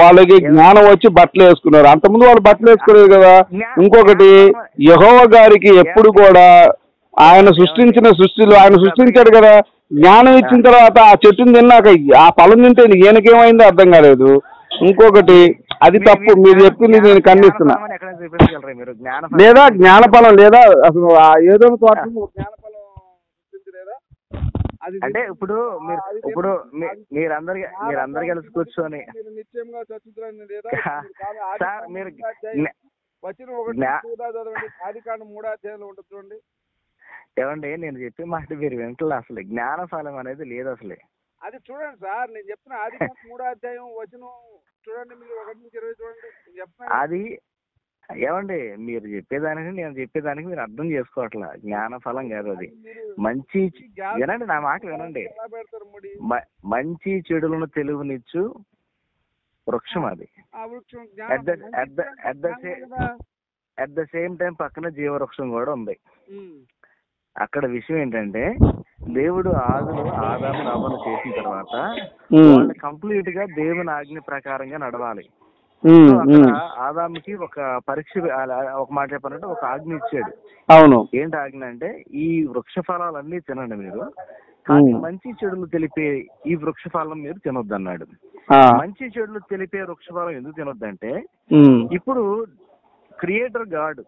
వాళ్ళకి జ్ఞానం వచ్చి బట్టలు వేసుకున్నారు. అంతకుముందు వాళ్ళు బట్టలు వేసుకోలేదు కదా. ఇంకొకటి యెహోవా గారికి ఎప్పుడు కూడా ఆయన సృష్టించిన సృష్టిలో ఆయన సృష్టించాడు కదా. జ్ఞానం ఇచ్చిన తర్వాత ఆ చెట్టుని తిన్నాక ఆ ఫలం తింటే ఈయనకేమైందో అర్థం కాలేదు. ఇంకొకటి అది తప్పు, మీరు చెప్పింది నేను ఖండిస్తున్నా. లేదా జ్ఞానఫలం లేదా అసలు ఏదో జ్ఞానఫలం లేదా అది అంటే ఇప్పుడు మీరందరు కలిసి కూర్చొని నిశ్చయంగా చర్చించడానికి లేదా సార్ మీరు వచ్చిన ఒకటి చదవండి, ఆదికాండం 3వ అధ్యాయంలో ఉంటుంది చూడండి. ఏమండి నేను చెప్పే మాట మీరు వింటలే. అసలు జ్ఞానఫలం అనేది లేదు అసలే. అది చూడండి సార్, నేను చెప్తున్నా ఆదికాండం 3వ అధ్యాయం వచనం చూడండి, మీరు 1 నుంచి 20 చూడండి. అది ఏమండి మీరు చెప్పేదానికి నేను చెప్పేదానికి మీరు అర్థం చేసుకోవట్లా. జ్ఞానఫలం కాదు అది. మంచి వినండి, నా మాట వినండి. మంచి చెడులను తెలుగునిచ్చు వృక్షం అది. అట్ ద సేమ్ టైం పక్కన జీవవృక్షం కూడా ఉంది. అక్కడ విషయం ఏంటంటే దేవుడు ఆదాము నవ్వను చేసిన తర్వాత వాళ్ళు కంప్లీట్ గా దేవుని ఆజ్ఞ ప్రకారంగా నడవాలి. అక్కడ ఆదాముకి ఒక పరీక్ష, ఒక మాట చెప్పాలంటే ఒక ఆజ్ఞ ఇచ్చాడు. అవును. ఏంటి ఆజ్ఞ అంటే ఈ వృక్ష ఫలాలన్నీ తినండి మీరు, కానీ మంచి చెడులు తెలిపే ఈ వృక్ష ఫలం మీరు తినొద్దు అన్నాడు. మంచి చెడులు తెలిపే వృక్ష ఫలం ఎందుకు తినొద్దంటే ఇప్పుడు క్రియేటర్ గాడ్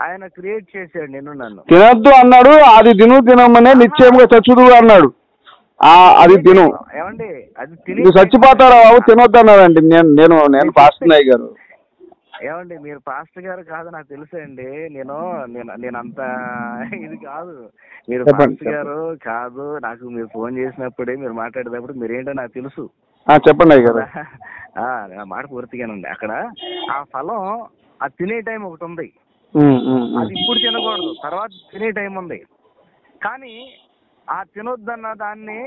ఆయన క్రియేట్ చేశాడు నిన్ను నన్ను. తినొద్దు అన్నాడు, అది తినమనే నిశ్చయంగా చచ్చుదు అన్నాడు. అది తిను. ఏమండి అది తిని చచ్చిపోతారా బాబు, తినొద్దు అన్నాడండి. నేను పాస్టర్ నాయ్ గారు. ఏమండి మీరు పాస్టర్ గారు కాదు నాకు తెలుసండి. నేను అంత ఇది కాదు. మీరు పాస్టర్ గారు కాదు, నాకు మీరు ఫోన్ చేసినప్పుడే మీరు మాట్లాడేటప్పుడు మీరేంటో నాకు తెలుసు. చెప్పండి అయ్య గారు. నా మాట పూర్తిగానండి. అక్కడ ఆ ఫలం అది తినే టైం ఒకటి ఉంది. అది ఇప్పుడు తినకూడదు, తర్వాత తినే టైం ఉంది. కానీ ఆ తినొద్దన్న దాన్ని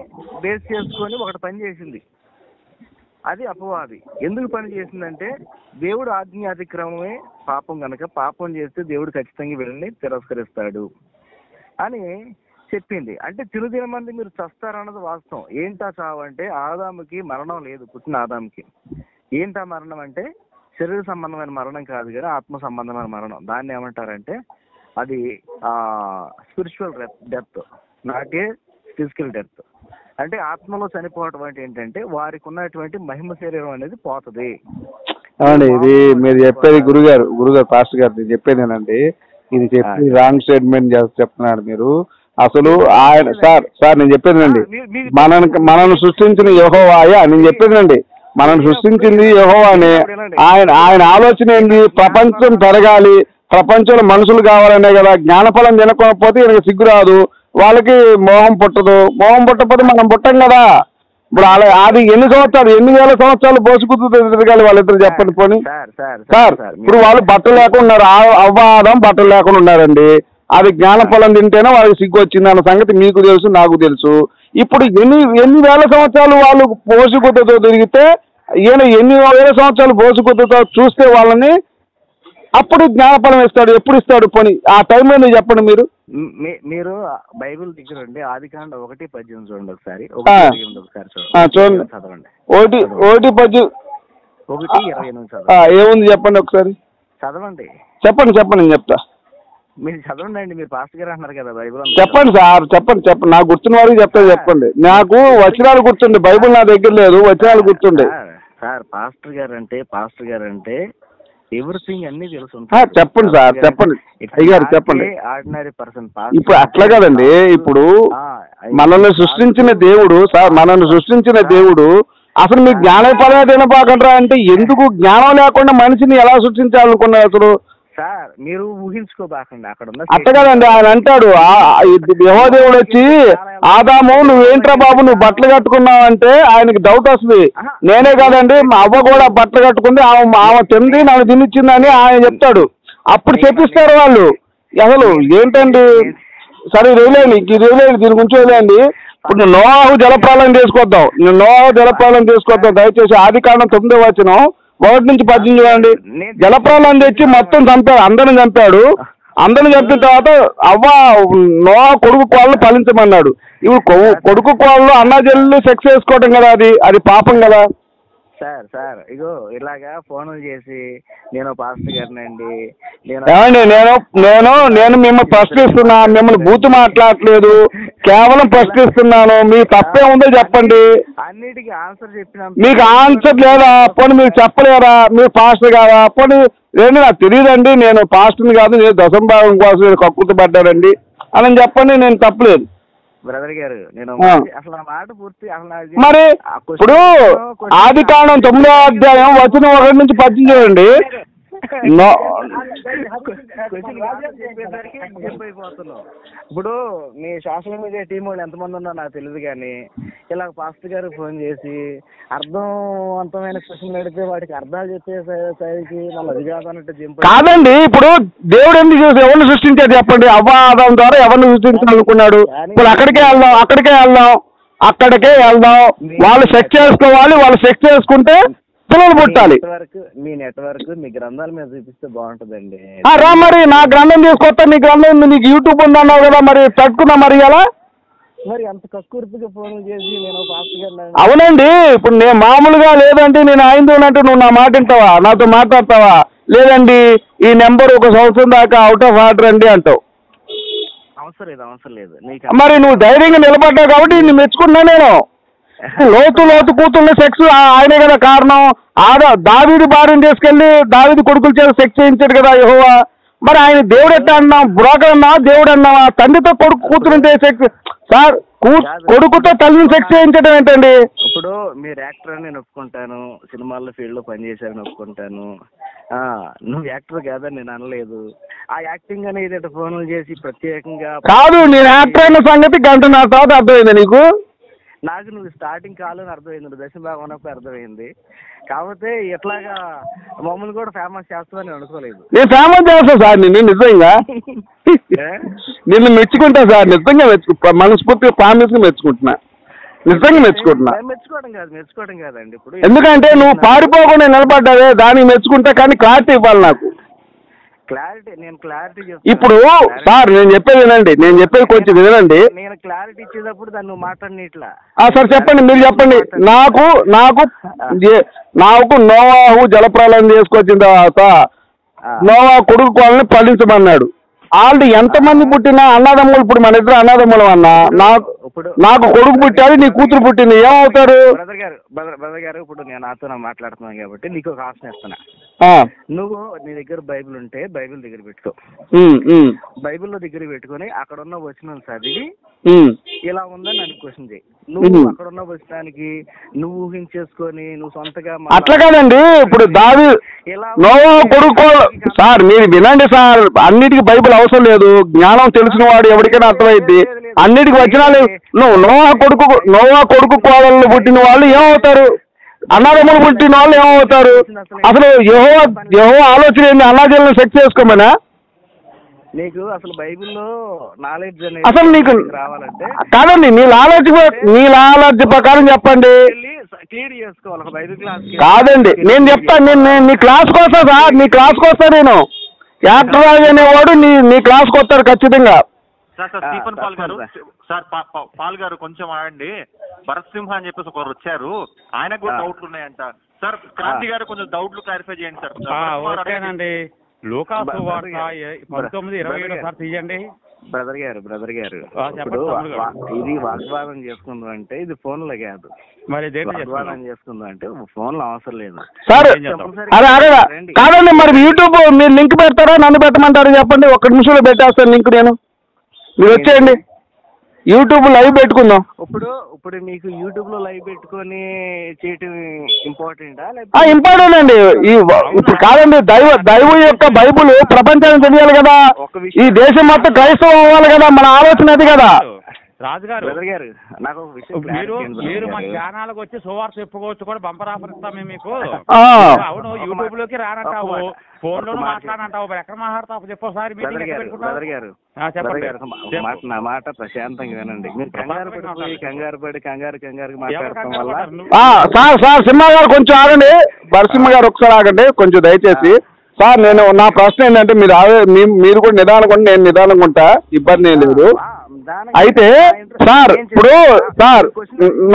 బేస్ చేసుకొని ఒకటి పని చేసింది. అది అపవాది. ఎందుకు పని చేసిందంటే దేవుడు ఆజ్ఞ అతిక్రమమే పాపం కనుక, పాపం చేస్తే దేవుడు ఖచ్చితంగా వీళ్ళని తిరస్కరిస్తాడు అని చెప్పింది. అంటే తినమంది మీరు చస్తారన్నది వాస్తవం. ఏంటా చావు అంటే ఆదాముకి మరణం లేదు, పుట్టిన ఆదాముకి. ఏంటా మరణం అంటే శరీర సంబంధమైన మరణం కాదు కదా, ఆత్మ సంబంధమైన మరణం. దాన్ని ఏమంటారంటే అది spiritual death, not a physical death. అంటే ఆత్మలో చనిపోవటం అంటే ఏంటంటే వారికి ఉన్నటువంటి మహిమ శరీరం అనేది పోతుంది. అవునండి, ఇది మీరు చెప్పేది గురుగారు పాస్టర్ గారు చెప్పేదేనండి. ఇది చెప్పి రాంగ్ స్టేట్మెంట్ చెప్తున్నాడు మీరు. అసలు ఆయన సార్ నేను చెప్పేదండి, మనల్ని సృష్టించిన యెహోవాయే. నేను చెప్పేదండి, మనం సృష్టించింది యెహోవానే. ఆయన ఆలోచన ఏంది? ప్రపంచం పెరగాలి, ప్రపంచంలో మనుషులు కావాలనే కదా. జ్ఞానఫలం తినకపోతే ఈయనకి సిగ్గు రాదు, వాళ్ళకి మోహం పుట్టదు. మోహం పుట్టకపోతే మనం పుట్టాం కదా. ఇప్పుడు అది ఎన్ని వేల సంవత్సరాలు పోసుకుతూ తిరగాలి వాళ్ళిద్దరు, చెప్పండి పోనీ. సార్ ఇప్పుడు వాళ్ళు బట్టలు లేకుండా ఉన్నారు, అవ్వాదం బట్టలు లేకుండా ఉన్నారండి. అది జ్ఞానఫలం తింటేనే వాళ్ళకి సిగ్గు వచ్చింది అన్న సంగతి మీకు తెలుసు, నాకు తెలుసు. ఇప్పుడు ఎన్ని వేల సంవత్సరాలు వాళ్ళు పోసుకుతూ తిరిగితే ఈయన ఎన్ని వేల సంవత్సరాలు పోసుకుతూ చూస్తే వాళ్ళని అప్పుడు జ్ఞానఫలం ఇస్తాడు. ఎప్పుడు ఇస్తాడు పోనీ? ఆ టైంలో మీరు చెప్పండి. మీరు బైబిల్ దగ్గర అండి ఆదికాండం 1:18 చూడండి ఒకసారి. చూడండి, చదవండి. 1:18 ఏముంది చెప్పండి ఒకసారి. చదవండి, చెప్పండి నేను చెప్తా. మీరు చదవండి అండి, మీరు పాస్టర్ గారు అంటున్నారు కదా బైబిల్. చెప్పండి సార్, చెప్పండి. నాకు గుర్తున్న వారికి చెప్పండి. నాకు వచనాలు గుర్తుండే, బైబిల్ నా దగ్గర లేదు, వచనాలు గుర్తుండే. సార్ పాస్టర్ గారు అంటే ఎవ్రీథింగ్ అన్ని తెలుసు. చెప్పండి సార్, చెప్పండి అయ్యారు, చెప్పండి. Ordinary person. ఇప్పుడు అట్లా కదండి, ఇప్పుడు మనల్ని సృష్టించిన దేవుడు అసలు మీకు జ్ఞానఫలమే తినబాకండ్రా అంటే ఎందుకు? జ్ఞానం లేకుండా మనిషిని ఎలా సృష్టించాలనుకున్నారు అసలు? సార్ మీరు ఊహించుకోబాకండి. అక్కడ అట్ట కదండి, ఆయన అంటాడు, యెహోవా దేవుడు వచ్చి ఆదాము నువ్వేంట్రా బాబు నువ్వు బట్టలు కట్టుకున్నావు అంటే ఆయనకి డౌట్ వస్తుంది. నేనే కాదండి మా అవ్వ కూడా బట్టలు కట్టుకుంది, ఆమె తింది నన్ను తినిచ్చిందని ఆయన చెప్తాడు. అప్పుడు చెప్పిస్తారు వాళ్ళు. అసలు ఏంటండి? సరే వదిలేండి, దీని గురించి వదిలేండి. ఇప్పుడు నోవాహు జలప్రలయం తీసుకొద్దాం దయచేసి. ఆదికాండం 9వ వచనం 1-18 చూడండి. జలప్రలయం తెచ్చి మొత్తం చంపాడు, అందరిని చంపాడు. అందరిని చంపిన తర్వాత అవ్వ నోవా కొడుకు కోళ్ళను ఫలించమన్నాడు. ఇప్పుడు కొడుకు కోళ్ళు అన్నాజల్లు సెక్స్ చేసుకోవటం కదా, అది పాపం కదా. సార్ ఇగో ఇలాగా ఫోన్లు చేసి నేను పాస్టర్ గారినండి ఏమండి నేను మిమ్మల్ని ప్రశ్నిస్తున్నా, మిమ్మల్ని బూతు మాట్లాడట్లేదు, కేవలం ప్రశ్నిస్తున్నాను. మీ తప్పే ఉందో చెప్పండి. అన్నిటికీ ఆన్సర్ చెప్పిన మీకు ఆన్సర్ లేదా? పోనీ మీరు చెప్పలేరా? మీరు పాస్టర్ కాదా? పోనీ ఏంటి నాకు తెలియదండి, నేను పాస్టర్ని కాదు, నేను దశంభాగం కోసం నేను కక్కుర్తి పడ్డానండి అని చెప్పండి, నేను తప్పలేదు. బ్రదర్ గారు నేను అసలు ఆ మాట పూర్తి అసలు మరి ఇప్పుడు ఆదికాండం 9వ అధ్యాయం వచనం 1 నుంచి 10 చూడండి. ఇప్పుడు మీ సోషల్ మీడియా టీం వాళ్ళు ఎంతమంది ఉన్నారో నాకు తెలియదు, కానీ ఇలా పాస్టర్ గారు ఫోన్ చేసి అర్థవంతమైన క్వశ్చన్ అడిగితే వాటికి అర్థాలు చెప్పేసరికి మళ్ళీ అది కాదన్నట్టు కాదండి. ఇప్పుడు దేవుడు ఎందుకు చూసి ఎవరిని సృష్టించాడు చెప్పండి? అవ్వాదం ద్వారా ఎవరిని సృష్టించాలనుకున్నాడు? ఇప్పుడు అక్కడికే వెళ్దాం. వాళ్ళు సెక్స్ చేసుకోవాలి, వాళ్ళు సెక్స్ చేసుకుంటే పిల్లలు పుట్టాలి. మీ నెట్వర్క్ మీ గ్రంథాల మీద చూపిస్తే బాగుంటుందండి. రా మరి, నా గ్రంథం తీసుకొస్తా. నీ గ్రంథం ఉంది, నీకు యూట్యూబ్ ఉందన్నావు కదా, మరి తట్టుకున్నా మరి ఎలా? మరి అంత కక్కుర్తిగా ఫోన్ చేసి నేను పాస్టర్ గారు. అవునండి, ఇప్పుడు నేను మామూలుగా లేదంటే నేను ఆయనతోనంటే నువ్వు నా మాట వింటావా? నాతో మాట్లాడతావా? లేదండి ఈ నెంబర్ 1 సంవత్సరం దాకా అవుట్ ఆఫ్ ఆర్డర్ అండి అంటావు. అవసరం లేదు. మరి నువ్వు ధైర్యంగా నిలబడ్డావు కాబట్టి నేను మెచ్చుకున్నా. నేను లోతు కూతుళ్ళ సెక్స్ ఆయనే కదా కారణం. దావీదు భార్యను తీసుకెళ్లి దావీదు కొడుకుల చేత సెక్స్ చేయించాడు కదా యెహోవా. మరి ఆయన దేవుడు ఎట్టా అన్నాం? బ్రోకర్ అన్నావా? దేవుడు అన్నావా? తండ్రితో కొడుకు కూతురుంటే సెక్స్ సార్, కొడుకుతో తల్లిని సెక్స్ చేయించడం ఏంటండి? ఇప్పుడు మీరు యాక్టర్ అని నేను ఒప్పుకుంటాను, సినిమాల్లో ఫీల్డ్ లో పనిచేశారని ఒప్పుకుంటాను. నువ్వు యాక్టర్ కాదని నేను అనలేదు. ఆ యాక్టింగ్ అనేది ఫోన్లు చేసి ప్రత్యేకంగా కాదు. నేను యాక్టర్ అయిన సంగతి 1.5 గంట తర్వాత అర్థమైంది నీకు. నాకు నువ్వు స్టార్టింగ్ కాలని అర్థమైంది, నువ్వు దశభాగం ఉన్నప్పుడు అర్థమైంది. కాకపోతే ఎట్లాగా మమ్మల్ని కూడా ఫేమస్ చేస్తావని అనుకోలేదు. నేను ఫేమస్ చేస్తాను సార్, నిన్ను నిజంగా నిన్ను మెచ్చుకుంటా సార్, నిజంగా మనస్ఫూర్తిగా ఫ్యామిలీస్గా మెచ్చుకుంటున్నా, నిజంగా మెచ్చుకుంటున్నా. మెచ్చుకోవడం కాదండి. ఇప్పుడు ఎందుకంటే నువ్వు పారిపోకుండా నిలబడ్డావే, దానికి మెచ్చుకుంటా. కానీ క్లారిటీ ఇవ్వాలి నాకు. క్లారిటీ ఇప్పుడు సార్ నేను చెప్పేది వినండి, నేను చెప్పేది కొంచెం వినండి. నేను క్లారిటీ ఇచ్చేటప్పుడు దాన్ని నువ్వు మాట్లాడినట్లా. సార్ చెప్పండి, మీరు చెప్పండి. నాకు నోవాహు జలప్రలయం చేసుకొచ్చిన తర్వాత నోవా కొడుకు వాళ్ళని ఫలించమన్నాడు. వాళ్ళు ఎంతమంది పుట్టినా అన్నదమ్ములు. ఇప్పుడు మన ఇద్దరు అన్నదమ్ములు అన్నా, నాకు కొడుకు పుట్టాడు, నీ కూతురు పుట్టింది, ఏమవుతారు? బ్రదర్ గారు ఇప్పుడు నేను నాతో మాట్లాడుతున్నాను కాబట్టి నీకు ఒక ఆప్షన్ ఇస్తున్నా. నువ్వు నీ దగ్గర బైబిల్ ఉంటే బైబిల్ దగ్గర పెట్టుకో. బైబిల్లో దగ్గర పెట్టుకుని అక్కడ ఉన్న వచనం చదివి ఇలా ఉందని నన్ను క్వశ్చన్ చేయి. నువ్వు అక్కడ ఉన్న వచనానికి నువ్వు ఊహించేసుకొని నువ్వు సొంతగా అట్లా కాదండి. ఇప్పుడు నోవా కొడుకు సార్ మీరు వినండి సార్, అన్నిటికీ బైబిల్ అవసరం లేదు. జ్ఞానం తెలిసిన వాడు ఎవరికైనా అర్థమైంది. అన్నిటికీ వచనాలు. నోవా కొడుకు కోడళ్ళు పుట్టిన వాళ్ళు ఏమవుతారు? అన్నదమ్ములు పుట్టిన వాళ్ళు ఏమవుతారు? అసలు యెహోవా ఆలోచన ఏంది? అన్నాజీలను సెక్స్ చేసుకోమనా? నీకు అసలు బైబిల్లో నాలెడ్జ్ అసలు నీకు రావాలంటే కాదండి. నీ నాలెడ్జ్ ప్రకారం చెప్పండి. క్లియర్ చేసుకోవాలి బైబిల్ క్లాస్. కాదండి, నేను చెప్తాను. నేను నీ క్లాస్కి వస్తా సార్, నీ క్లాస్కి వస్తా. నేను యాక్టర్ రాజు అనేవాడు నీ క్లాస్కి వస్తాడు ఖచ్చితంగా. సార్ స్టీఫెన్ పాల్ గారు, సార్ పాల్ గారు కొంచెం ఆడండి. భరత్ సింహ అని చెప్పేసి ఒకరు వచ్చారు, ఆయనకు కూడా డౌట్లు ఉన్నాయంట. సార్ క్రాంతి గారు కొంచెం డౌట్లు క్లారిఫై చేయండి సార్. ఓకేనండి. లూకాసు వార్త 19:27 సార్ తీయండి. బ్రదర్ గారు ఇప్పుడు ఇది వాగ్వాదం చేసుకుందాం అంటే ఇది ఫోన్ లో కాదు. మరి వాగ్వాదం చేసుకుందాం అంటే ఫోన్ లో అవసరం లేదు సార్. కాదండి, మరి యూట్యూబ్ మీరు లింక్ పెడతారా, నన్ను పెట్టమంటారా చెప్పండి? 1 నిమిషంలో పెట్టేస్తాను లింక్. మీరు వచ్చేయండి, యూట్యూబ్ లైవ్ పెట్టుకుందాం. ఇప్పుడు మీకు యూట్యూబ్ లో లైవ్ పెట్టుకొని చేయటం ఇంపార్టెంటా? ఇంపార్టెంట్ అండి. ఇప్పుడు కాదండి, దైవం యొక్క బైబుల్ ప్రపంచానికి తెలియాలి కదా. ఈ దేశం మొత్తం క్రైస్తవం అవ్వాలి కదా. మన ఆలోచన అది కదా. రాజుగారు నాకు మీరు మా ఛానల్కి వచ్చి సువార్త చెప్పుకోవచ్చు కూడా, బంపర్ ఆఫర్ ఇస్తామే మీకు. అవును, యూట్యూబ్ లోకి రానంటావు, ఫోన్ లో మాట్లాడంటావు, ఎక్కడ మాట్లాడతావు చెప్పోసారి. నా మాట ప్రశాంతంగా వినండి. మీరు కంగారు పడి మాట్లాడటం వల్ల. సార్ సింహ గారు కొంచెం ఆగండి. భరసింహ గారు ఒకసారి ఆగండి కొంచెం దయచేసి. సార్ నా ప్రశ్న ఏంటంటే మీరు కూడా నిదానంగా, నేను నిదానంగా ఉంటా, ఇబ్బంది ఏం లేదు. అయితే సార్ ఇప్పుడు సార్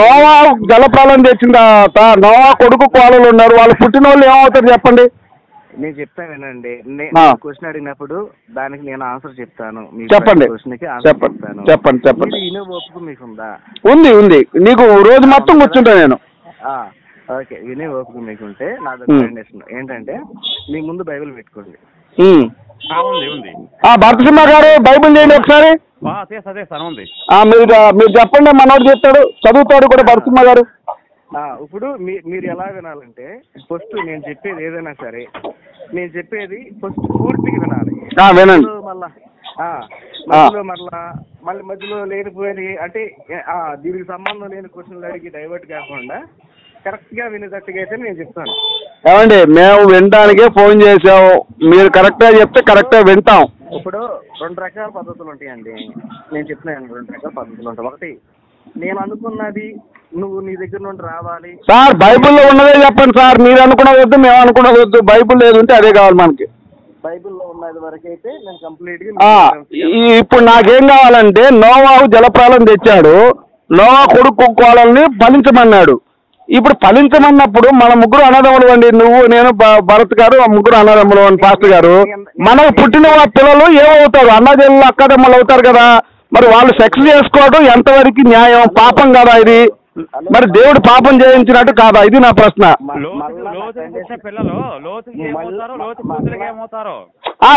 నోవా జలప్రలయం తెచ్చిన తర్వాత నోవా కొడుకు కోడలు ఉన్నారు, వాళ్ళు పుట్టిన వాళ్ళు ఏమవుతారు చెప్పండి? నేను చెప్తాను వినండి. క్వశ్చన్ అడిగినప్పుడు దానికి నేను ఆన్సర్ చెప్తాను. చెప్పండి చెప్పండి. వినే ఓపిక మీకుందా? ఉంది. నీకు రోజు మొత్తం కూర్చుంటా నేను. ఓకే, వినే ఓపిక మీకుంటే నా రికమెండేషన్ ఏంటంటే మీ ముందు బైబిల్ పెట్టుకోండి. భరతసింహ గారు బైబిల్ చేయండి ఒకసారి. మీరు చెప్పండి, మనోడు చెప్తాడు, చదువుతాడు కూడా భరతసింహ గారు. ఇప్పుడు మీరు ఎలా వినాలంటే ఫస్ట్ నేను చెప్పేది ఏదైనా సరే నేను చెప్పేది ఫస్ట్ పూర్తిగా వినాలి. వినండి. మళ్ళీ మధ్యలో లేనిపోయి అంటే దీనికి సంబంధం లేని క్వశ్చన్లు అడిగి డైవర్ట్ కాకుండా కరెక్ట్ గా వినేటట్టుగా అయితే నేను చెప్తాను. ఏమండి, మేము వినడానికే ఫోన్ చేసాము, మీరు కరెక్ట్ గా చెప్తే కరెక్ట్ గా వింటాం. ఇప్పుడు 2 రకాల పద్ధతులు ఉంటాయండి. నేను చెప్తున్నాను 2 రకాల పద్ధతులు ఉంటాయి. ఒకటి, నేను అనుకున్నది నువ్వు నీ దగ్గర నుండి రావాలి. సార్ బైబిల్లో ఉన్నదే చెప్పండి సార్, మీరు అనుకున్నది వద్దు, మేము అనుకున్నది వద్దు. బైబిల్ ఏది ఉంటే అదే కావాలి మనకి. బైబిల్లో ఉన్నది వరకు అయితే నేను కంప్లీట్ గా. ఇప్పుడు నాకేం కావాలంటే నోవాహు జలప్రలయం తెచ్చాడు, నోవా కొడుకు కోడల్ని ఫలించమన్నాడు. ఇప్పుడు ఫలించమన్నప్పుడు మన ముగ్గురు అన్నదమ్ములు అండి, నువ్వు నేను భరత్ గారు ముగ్గురు అన్నదమ్ములు అని పాస్టర్ గారు. మనకు పుట్టిన పిల్లలు ఏమవుతారు? అన్నదమ్ములు అక్కదమ్ములు అవుతారు కదా. మరి వాళ్ళు సెక్స్ చేసుకోవడం ఎంతవరకు న్యాయం? పాపం కదా ఇది. మరి దేవుడు పాపం చేయించినట్టు కాదా? ఇది నా ప్రశ్న.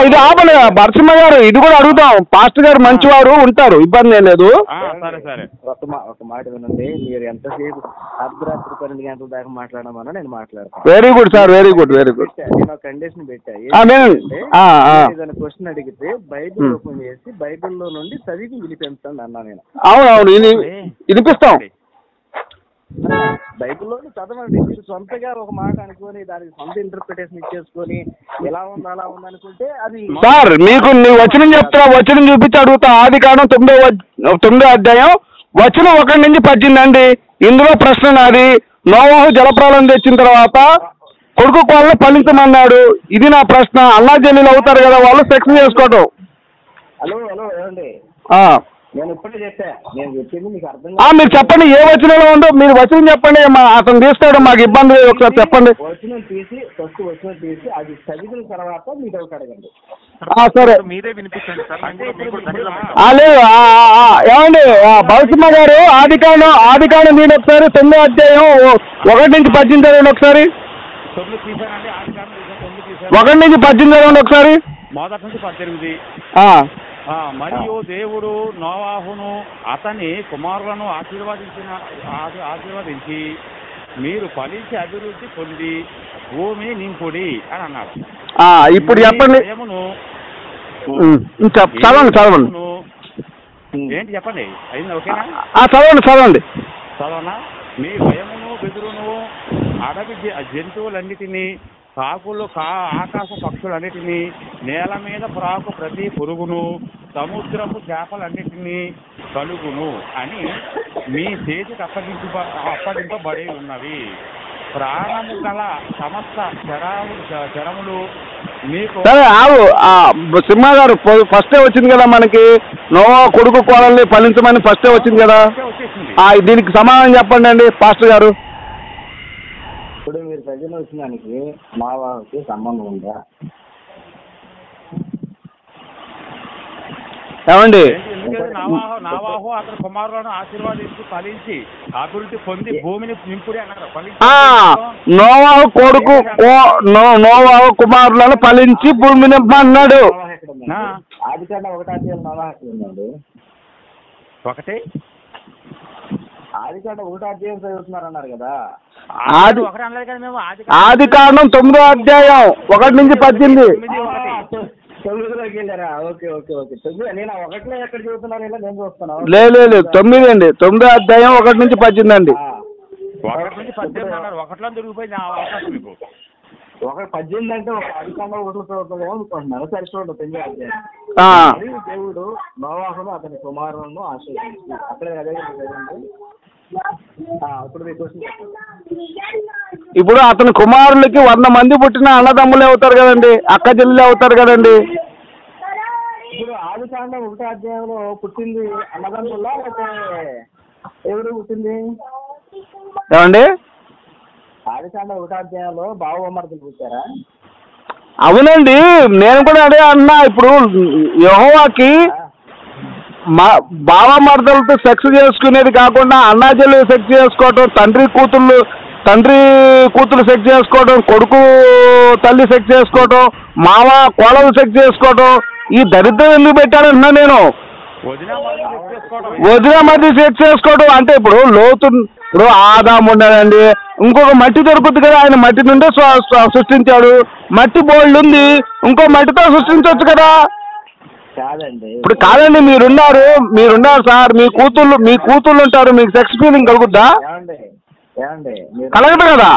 ఇది ఆపలే భరతసింహ గారు, ఇది కూడా అడుగుతాం. పాస్టర్ గారు మంచివారు, ఉంటారు, ఇబ్బంది ఏం లేదు. ఒక మాట వినండి. మీరు ఎంతసేపు అర్ధరాత్రి 12 గంటల దాకా మాట్లాడమన్నా నేను మాట్లాడతాను. Very good sir, very good. నేను ఒక కండిషన్ పెట్టా. ఏదైనా క్వశ్చన్ అడిగితే బైబిల్ ఓపెన్ చేసి బైబిల్లో నుండి చదివి వినిపించండి అన్నా నేను. అవునవును, వినిపిస్తాం. బైబిల్లో చదవండి. మీరు సొంతగా ఒక మాట అనుకొని దానికి సొంత ఇంటర్ప్రిటేషన్ ఇచ్చేసుకొని ఎలా ఉంది అలా ఉంది అనుకుంటే అది. సార్ మీకు నీ వచనం చెప్తా, వచనం చూపించి అడుగుతా. ఆదికాండం 9వ అధ్యాయం వచనం 1 నుంచి 18 అండి. ఇందులో ప్రశ్న నాది. నోవాహు జలప్రలయం తెచ్చిన తర్వాత కొడుకు కోడల్ని ఫలించమన్నాడు. ఇది నా ప్రశ్న. అన్నా చెల్లెలు అవుతారు కదా వాళ్ళు, సెక్స్ చేసుకోవటం. హలో ఏమండి, నేను ఇప్పుడే చెప్పా. నేను చెప్పింది మీకు అర్థం. మీరు చెప్పండి, ఏ వచనంలో ఉందో మీరు వచనం చెప్పండి. అతను తీస్తాడు, మాకు ఇబ్బంది లేదు. ఒకసారి చెప్పండి. వచనం తీసి ఫస్ట్ వచనం తీసి అది చదివిన తర్వాత మీరు ఒకటి అడగండి. సరే, మీరే వినిపించండి సార్. లేదు. ఏమండి భరతసింహ గారు, ఆదికాండం నేను ఒకసారి 9వ అధ్యాయం 1 నుంచి 18 చదవండి ఒకసారి. 1 నుంచి 18 చదవండి ఒకసారి. మొదటి నుంచి 18. మరియు దేవుడు నోవాహును అతని కుమారులను ఆశీర్వదించి మీరు ఫలించి అభివృద్ధి పొంది భూమిని నింపుడి అని అన్నాడు. ఇప్పుడు చెప్పండి, చదవండి. ఏంటి చెప్పండి, అయింది ఓకేనా? చదవండి. చదవనా? మీ భయమును బెదురును అడవి జంతువులన్నిటినీ ఆకాశ పక్షులన్నిటినీ నేల మీద ప్రాకు ప్రతి పురుగును సముద్రపు చేపలన్నిటినీ కలుగును అని మీ చేతికి అప్పగింపబడి ఉన్నవి. ప్రాణము గల సమస్త చరములు మీకు. సరే సింహ గారు, ఫస్టే వచ్చింది కదా మనకి, నోవా కొడుకు కోడల్ని ఫలించమని ఫస్టే వచ్చింది కదా. దీనికి సమాధానం చెప్పండి అండి పాస్టర్ గారు. ఇప్పుడు మీరు ప్రజలు వచ్చిన దానికి నోవాహుకి సంబంధం ఉందా? ఏమండి, నోవాహు అతని కుమారులను ఆశీర్వాదించి ఫలించి అభివృద్ధి పొంది భూమిని నింపుడి అన్నారు. నోవాహు కొడుకు నోవాహు కుమారులను ఫలించి భూమిని నింపన్నాడు. ఆదికాండం 1వ అధ్యాయం నోవాహు ఉన్నాడు. ఆదికాండం 1వ అధ్యాయం చదువుతున్నారు అన్నారు కదా. ఆదికాండం 9వ అధ్యాయం 1 నుంచి 18. 9లోకి వెళ్ళారా? ఓకే. నేను 1లో ఎక్కడ చదువుతున్నాను, నేను చూస్తున్నాను. లేదు 9 అండి. 9వ అధ్యాయం 1 నుంచి 18 అండి. 1లో దొరికిపోయింది అవకాశం మీకు. 18 అంటే ఒక ఆదికాండం 1లో చదువుతుందేమో అనుకుంటున్నాను. సరే చూడండి, 9వ అధ్యాయం. దేవుడు నోవాహును అతని కుమారులను ఆశీర్వదించి అక్కడ అదే చదవండి. ఇప్పుడు అతని కుమారులకి 100 మంది పుట్టిన అన్నదమ్ములే అవుతారు కదండి, అక్క చెల్లెలే అవుతారు కదండి. ఇప్పుడు ఆదికాండం 1వ అధ్యాయంలో పుట్టింది అన్నదమ్ముల్లా లేకపోతే ఎవరు పుట్టింది? ఏమండి? ఆదికాండం 1వ అధ్యాయంలో బావమరుదులు పుట్టారా? అవునండి, నేను కూడా అదే అన్నా. ఇప్పుడు యెహోవాకి బావమరుదులతో సెక్స్ చేసుకునేది కాకుండా అన్నాజలు సెక్స్ చేసుకోవటం, తండ్రి కూతురు సెక్స్ చేసుకోవటం, కొడుకు తల్లి సెక్స్ చేసుకోవటం, మామ కోడలు సెక్స్ చేసుకోవటం, ఈ దరిద్రం ఎందుకు పెట్టాడంటున్నా నేను. వదిన మధ్య సెక్స్ చేసుకోవడం అంటే ఇప్పుడు ఆదాము ఉన్నాడండి, ఇంకొక మట్టి దొరుకుతుంది కదా, ఆయన మట్టి నుండే సృష్టించాడు. మట్టి బోల్డ్ ఉంది, ఇంకో మట్టితో సృష్టించవచ్చు కదా. ఇప్పుడు కాదండి, మీరున్నారు సార్, మీ కూతుళ్ళు ఉంటారు, మీకు సెక్స్ ఫీలింగ్ కలుగుద్దా? కలగదు కదా.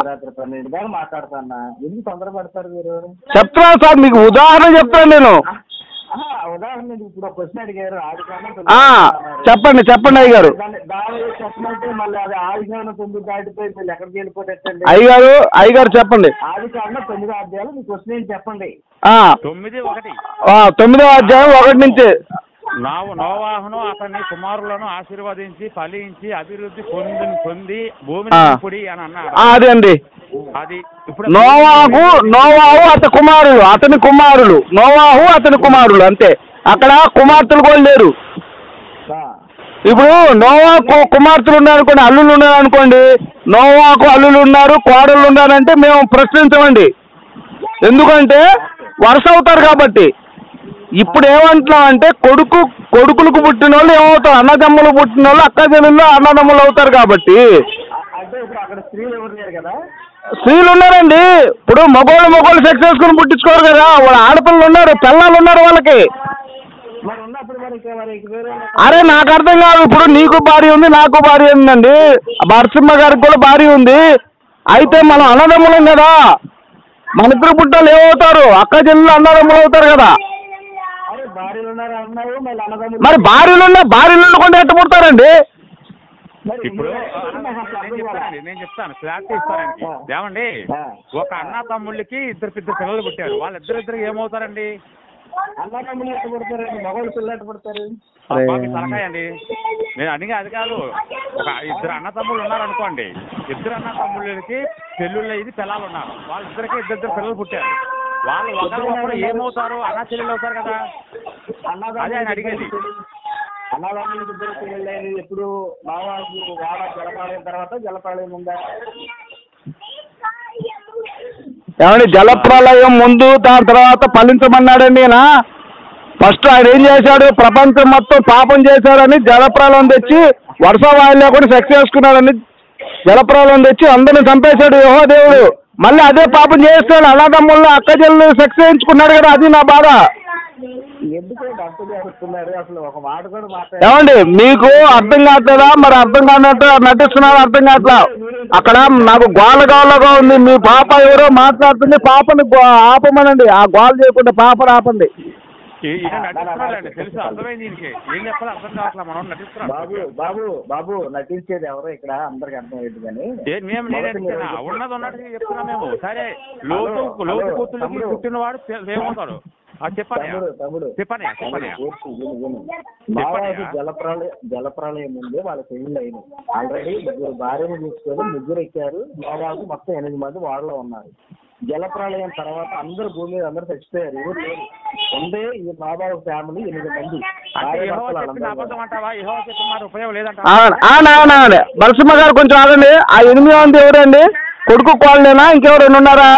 చెప్తున్నా సార్, మీకు ఉదాహరణ చెప్తాను నేను. చెప్పండి అయ్యగారు. అయ్యగారు చెప్పండి. 9వ అధ్యాయం 1 నుంచి. నోవాహును అతని కుమారులను ఆశీర్వదించి ఫలించి అభివృద్ధి పొంది భూమిని నింపుడి అని అన్నాడు. అదే అండి. అది నోవాహు అతని కుమారులు అంతే. అక్కడ కుమార్తెలు కూడా లేరు. ఇప్పుడు నోవాకు కుమార్తెలు ఉన్నారనుకోండి, అల్లుళ్ళు ఉన్నారనుకోండి, నోవాకు అల్లుళ్ళు ఉన్నారు, కోడళ్ళు ఉన్నారంటే మేము ప్రశ్నించమండి. ఎందుకంటే వరుస అవుతారు కాబట్టి. ఇప్పుడు ఏమంటున్నాం అంటే కొడుకులకు పుట్టిన వాళ్ళు ఏమవుతారు, అన్నదమ్ములు పుట్టిన వాళ్ళు అక్క చెల్లెళ్ళు అన్నదమ్ములు అవుతారు కాబట్టి. స్త్రీలు ఉన్నారండి. ఇప్పుడు మగోళ్ళు సెక్స్ చేసుకుని పుట్టించుకోరు కదా, వాళ్ళ ఆడపిల్లలు ఉన్నారు, పిల్లలు ఉన్నారు వాళ్ళకి. అరే నాకు అర్థం కాదు. ఇప్పుడు నీకు భార్య ఉంది, నాకు భార్య ఉందండి, నరసింహ గారికి కూడా భార్య ఉంది. అయితే మనం అన్నదమ్ములం కదా, మన ఇద్దరు పుట్టాలు ఏమవుతారు, అక్క చెల్లెలు అన్నదమ్ములు అవుతారు కదా. మరి భార్యలు కొంటే ఎట్ట పుడతారండి? ఇప్పుడు నేను చెప్తాను, క్లారిటీ ఇస్తానండి. ఏమండి, ఒక అన్న తమ్ముళ్ళకి ఇద్దరు పిల్లలు పుట్టారు, వాళ్ళిద్దరు ఏమవుతారండి? తలకాయ అండి. నేను అడిగి అది కాదు. ఒక ఇద్దరు అన్న తమ్ముళ్ళు ఉన్నారనుకోండి, ఇద్దరు అన్న తమ్ముళ్ళకి పెళ్ళిళ్ళు ఇది పిల్లలు ఉన్నారు, వాళ్ళిద్దరికి ఇద్దరు పిల్లలు పుట్టారు. వాళ్ళు ఒకరికొకరు ఏమవుతారు? అన్న చెల్లెలు అవుతారు కదా. అదే ఆయన అడిగేది. అన్నదమ్ములకు ఇద్దరు పిల్లలు ఎప్పుడు జలపాలయం తర్వాత జలపాలయం ఉందా? ఏమండి, జలప్రలయం ముందు దాని తర్వాత ఫలించమన్నాడండి ఈయన. ఫస్ట్ ఆయన ఏం చేశాడు, ప్రపంచం మొత్తం పాపం చేశాడని జలప్రలయం తెచ్చి వర్ష వాయులు లేకుండా సెక్స్ చేసుకున్నాడని జలప్రలయం తెచ్చి అందరిని చంపేశాడు యెహోవా దేవుడు. మళ్ళీ అదే పాపం చేస్తాడు, అన్నదమ్ముల్లో అక్క చెల్లెలు సెక్స్ చేయించుకున్నాడు కదా. అది నా బాధ. ఏమండి, మీకు అర్థం కావట్లేదా? మరి అర్థం కానట్టు నటిస్తున్నారు, అర్థం కావట్లా. అక్కడ నాకు గోలగా ఉంది. మీ పాప ఎవరో మాట్లాడుతుంది, పాపని ఆపమనండి. ఆ గోల చేయకుండా పాపను ఆపండి. బాబు నటించేది ఎవరో ఇక్కడ అందరికి అర్థమయ్యేది. కానీ ఉన్నది ఉన్నట్టు చెప్తున్నా మేము. సరే, లోతు కూతుళ్ళకి పుట్టినవాడు ఏమవుతాడు? జలప్రలయం ముందే వాళ్ళ పెళ్లి అయినాయి. ఆల్రెడీ 3 భార్యను తీసుకొని 3 ఎక్కారు. నోవాహు మొత్తం 8 మంది వాళ్ళలో ఉన్నారు. జలప్రలయం తర్వాత అందరు భూమి మీద అందరూ చచ్చిపోయారు. ఎవరు లేరు. ఉండే ఈ నోవాహు ఫ్యామిలీ 8 మంది. నరసింహ గారు కొంచెం ఆగండి. ఆ 8 మంది ఎవరండి? కొడుకు కోళ్ళేనా, ఇంకెవరైనా ఉన్నారా?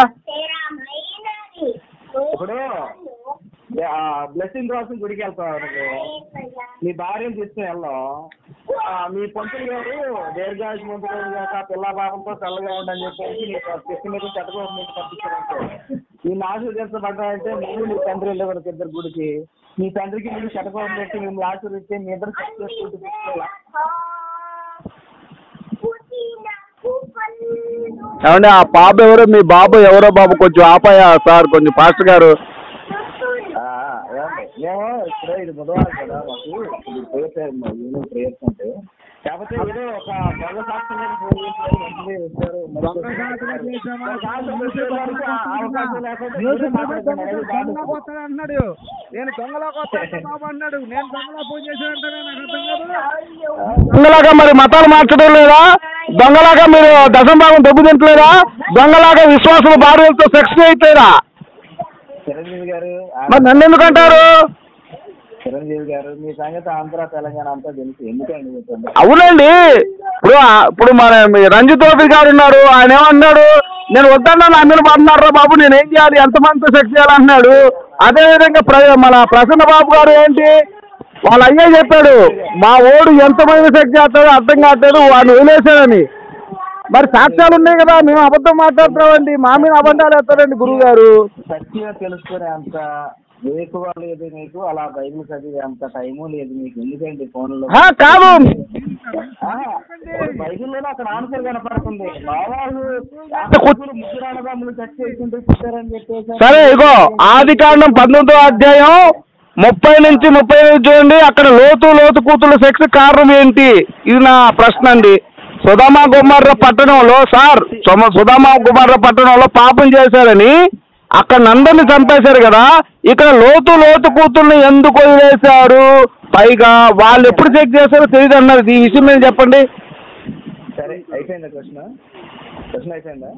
ఇప్పుడు బ్లెస్సింగ్ కోసం గుడికి వెళ్తావు, నీ భార్యను తీసుకుని వెళ్ళాం. మీ పంతులు గారు దీర్ఘాయుష్ మంత్రులు కాక పిల్ల భాగంతో చల్లగా ఉండని చెప్పేసి నీ కృష్ణ మీద చెట్టకోసం మీకు పంపించారంటే ఈ ఆశీర్వదించబడ్డాయంటే నువ్వు నీ తండ్రి వెళ్ళేవారు 2 గుడికి. మీ తండ్రికి మీరు చెట్టకోసం పెట్టి మేము ఆశీర్వదిస్తే మీ ఇద్దరు ఏమండి, ఆ పాప ఎవరో, మీ బాబు ఎవరో? బాబు కొంచెం ఆపాయా సార్, కొంచెం పాస్టర్ గారు. మేము ఇప్పుడే ఇది బుధవారం కదా మాకు ఈవినింగ్ ప్రేయర్స్ ఉంటాయి. కాకపోతే ఏదో ఒక దొంగ సాక్షి అన్నాడు. నేను దొంగలాగా అన్నాడు. నేను దొంగలా ఫోన్ దొంగలాగా మరి మతాలు మార్చడం లేదా? దొంగలాగా మీరు దశంభాగం దెబ్బ తింటలేదా? దొంగలాగా విశ్వాసం భార్యలతో సెక్స్ చేయట్లేదా? చిరంజీవి గారు మరి నన్ను ఎందుకంటారు? చిరంజీవి గారు మీ సంగతి ఆంధ్ర తెలంగాణ అంతా తెలుసు. ఎందుకండి? అవునండి. ఇప్పుడు మన రంజిత్ చౌదరి గారు ఉన్నారు. ఆయన ఏమన్నాడు? నేను వద్దన్నా నా మీద పడుతున్నారా బాబు, నేనేం చేయాలి, ఎంతమందితో సెక్స్ చేయాలంటున్నాడు. అదేవిధంగా మన ప్రసన్న బాబు గారు ఏంటి, వాళ్ళ అయ్యే చెప్పాడు మా ఓడు ఎంతమంది సెక్స్ చేస్తాడో అర్థం కావట్లేదు, వాడిని వదిలేశాడని. మరి సాక్ష్యాలు ఉన్నాయి కదా, మేము అబద్ధం మాట్లాడుతున్నామండి, మా మీద అబద్ధాలు వేస్తారండి గురువు గారు. సత్యం తెలుసుకునే అంత వేకువ లేదు మీకు, అలా బైబిల్ చదివే అంత టైము లేదు మీకు. ఎందుకండి ఫోన్లో కాదు, బైబిల్లోనే అక్కడ ఆన్సర్ కనపడుతుంది. ముగ్గురు అన్నదమ్ములు చర్చ చేసుకుంటూ పుట్టారని చెప్పేసి. సరే, ఇగో ఆదికాండం 19వ అధ్యాయం 30 నుంచి 35 చూడండి. అక్కడ లోతు కూతుళ్ళ సెక్స్ కారణం ఏంటి? ఇది నా ప్రశ్న అండి. సుధామ గుమర్ర పట్టణంలో సుధామ గుమర్ర పట్టణంలో పాపం చేశారని అక్కడ నందరిని చంపేశారు కదా, ఇక్కడ లోతు కూతుర్ని ఎందుకు వదిలేశారు? పైగా వాళ్ళు ఎప్పుడు చెక్ చేశారో తెలియదు అన్నారు. ఈ విషయం మీద చెప్పండి. సరే, అయిపోయిందా క్వశ్చన్ అయిపోయిందా?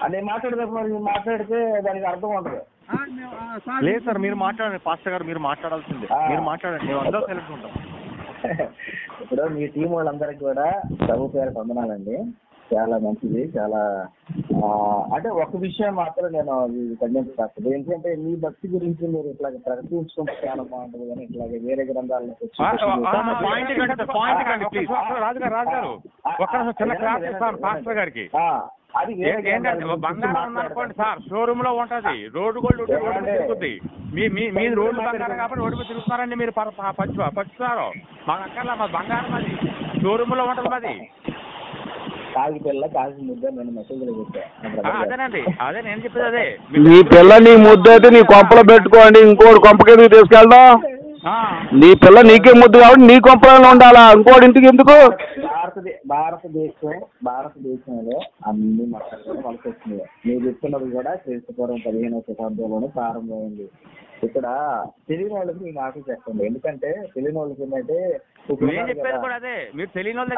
అదే మాట్లాడితే దానికి అర్థం ఉండదు. లేదు సార్, మీరు మాట్లాడండి. పాస్టర్ గారు మీరు మాట్లాడాల్సిందే. మీరు మాట్లాడండి, మేము అందరూ తెలుసు ఉంటాం. ఇప్పుడు మీ టీం వాళ్ళందరికీ కూడా ప్రభు పేరు వందనాలండి. చాలా మంచిది. చాలా అంటే ఒక విషయం మాత్రం నేను ఖండించదు. ఏంటంటే మీ భక్తి గురించి మీరు ఇట్లా ప్రకటించుకుంటే చాలా బాగుంటుంది, కానీ ఇట్లాగే వేరే గ్రంథాలను అది ఏంటంటే బంగారం ఉందనుకోండి సార్, షోరూమ్ లో ఉంటది, రోడ్డు గోల్డ్ తిరుగుతుంది. మీ రోడ్డు బంగారం కాబట్టి రోడ్డు మీద తిరుగుతున్నారండి మీరు పచ్చుతారు. మాకు అక్కర్లా, మా బంగారం అది షోరూమ్ లో ఉంటది. మాది కాగి పిల్ల కాగి ముద్ద నేను మెసేజ్ లో చెప్పాను. అదేనండి, అదే నేను చెప్పేది అదే. నీ పిల్ల నీ ముద్ద అయితే నీ కొంపలో పెట్టుకోండి, ఇంకోటి కొంపకి తీసుకెళ్దాం. నీ పిల్ల నీకే ముద్దు కాబట్టి నీ కొంపలో ఉండాలా, ఇంకోటి ఇంటికి ఎందుకు? భారతదేశంలో అన్ని మతాలు వలస వస్తున్నాయి. మీరు చెప్తున్నది కూడా క్రీస్తుపూర్వం 15వ శతాబ్దంలోనే ప్రారంభమైంది. ఇక్కడ తెలియని వాళ్ళకి మీ మాట చెప్పండి. ఎందుకంటే తెలియని వాళ్ళకి ఏంటంటే చెప్పేది కూడా అదే, మీరు తెలియని వాళ్ళ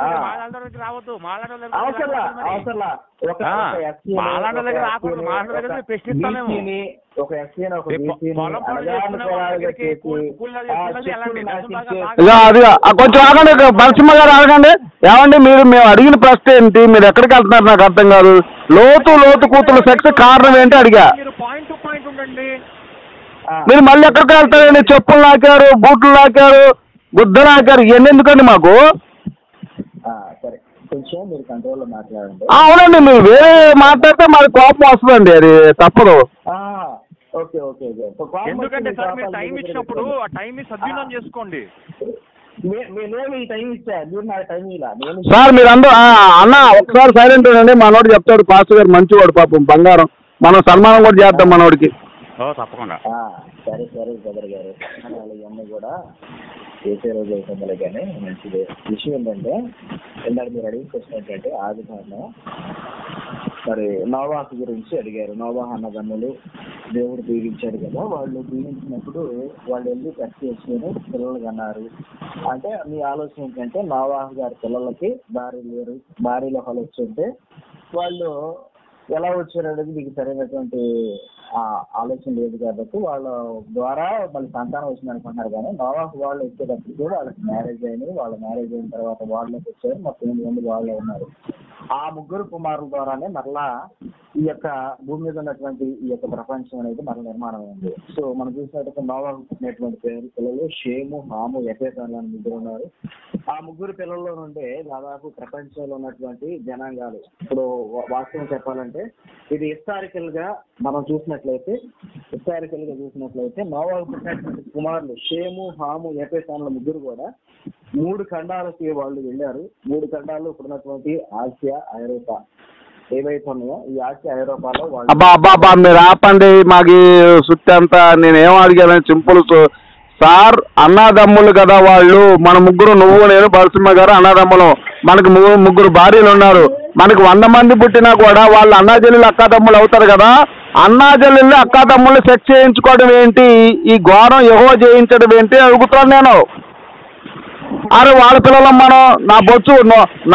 దగ్గర రావద్దు, అవసరంలా ఒక ఎస్సీ కొంచెం ఆగండి, నరసింహ గారు ఆగండి. ఏమండి మేము అడిగిన ప్రశ్న ఏంటి? మీరు ఎక్కడికి వెళ్తున్నారు నాకు అర్థం కాదు. లోతు కూతురు సెక్స్ కారణం ఏంటి అడిగా. మీరు మళ్ళీ ఎక్కడికి వెళ్తారండి? చెప్పులు నాకారు, బూట్లు నాకారు, గుద్ద నాకారు, ఇవన్నీ ఎందుకండి మాకు? సరే, కొంచెం మీరు కంట్రోల్లో మాట్లాడండి. అవునండి, మీరు వేరే మాట్లాడితే మాకు కోపం వస్తుందండి, అది తప్పదు. ఓకే. ఎందుకంటే సార్ మీరు టైం ఇచ్చినప్పుడు ఆ టైం సద్వినియోగం చేసుకోండి. సార్ మీరు అందరూ అన్న ఒకసారి సైలెంట్ ఉండండి. మనోడు చెప్తాడు, పాస్టర్ గారు మంచివాడు, పాపం బంగారం, మనం సన్మానం కూడా చేద్దాం మనోడికి. తప్పకుండా. సరే బ్రదర్ గారు, ఇవన్నీ కూడా చేసే రోజు అవుతుందిలే. కానీ మంచిది. విషయం ఏంటంటే ఇందాక మీరు అడిగిన క్వశ్చన్ ఏంటంటే ఆదికాండం మరి నోవాహు గురించి అడిగారు. నోవాహు అన్నదమ్ములు దేవుడు దీవించాడు కదా, వాళ్ళు దీవించినప్పుడు వాళ్ళు వెళ్ళి టెస్ట్ చేసుకుని పిల్లలు కన్నారు. అంటే మీ ఆలోచన ఏంటంటే నోవాహు గారి పిల్లలకి భార్యలు ఒకళ్ళు వచ్చుంటే వాళ్ళు ఎలా వచ్చారు అనేది మీకు సరైనటువంటి ఆలోచన లేదు కాబట్టి వాళ్ళ ద్వారా మళ్ళీ సంతానం వచ్చింది అనుకుంటున్నారు. కానీ నోవాహు వాళ్ళు వచ్చేటప్పుడు కూడా వాళ్ళకి మ్యారేజ్ అయింది. వాళ్ళ మ్యారేజ్ అయిన తర్వాత వాళ్ళకి వచ్చారు, మొత్తం 8 మంది వాళ్ళే ఉన్నారు. ఆ 3 కుమారుల ద్వారానే మరలా ఈ యొక్క భూమి మీద ఉన్నటువంటి ఈ యొక్క ప్రపంచం అనేది మన నిర్మాణం అయింది. సో మనం చూసినట్టు నోవాహు పుట్టినటువంటి పిల్లలు షేము, హాము, యెఫెతు అని 3 ఉన్నారు. ఆ 3 పిల్లల్లో నుండే దాదాపు ప్రపంచంలో ఉన్నటువంటి జనాంగాలు, ఇప్పుడు వాస్తవం చెప్పాలంటే ఇది హిస్టారికల్ గా మనం చూసినట్లయితే నోవాహు పుట్టినటువంటి కుమారులు షేము, హాము, యెఫెతు అన్న 3 కూడా 3 ఖండాలకి వాళ్ళు వెళ్ళారు. 3 ఖండాలు ఇప్పుడున్నటువంటి ఆసియా, ఐరోపా. ఏవైతే ఉన్నాయో ఈ ఆస్తి ఐరోపాలో అబ్బా అబ్బా అబ్బా మీరు ఆపండి. మాకు సుత్తి అంతా నేనేం అడిగాను సింపుల్ సార్. అన్నదమ్ములు కదా వాళ్ళు, మన ముగ్గురు, నువ్వు నేను బరసింహ గారు అన్నదమ్ములు. మనకు ముగ్గురు భార్యలు ఉన్నారు. మనకు 100 మంది పుట్టినా కూడా వాళ్ళు అన్నాజల్లులు అక్కాతమ్ములు అవుతారు కదా. అన్నాజల్లుల్ని అక్కాతమ్ములు సెక్స్ చేయించుకోవడం ఏంటి, ఈ ఘోరం యెహోవా చేయించడం ఏంటి అడుగుతాను నేను. అరే వాళ్ళ పిల్లలం మనం, నా బొచ్చు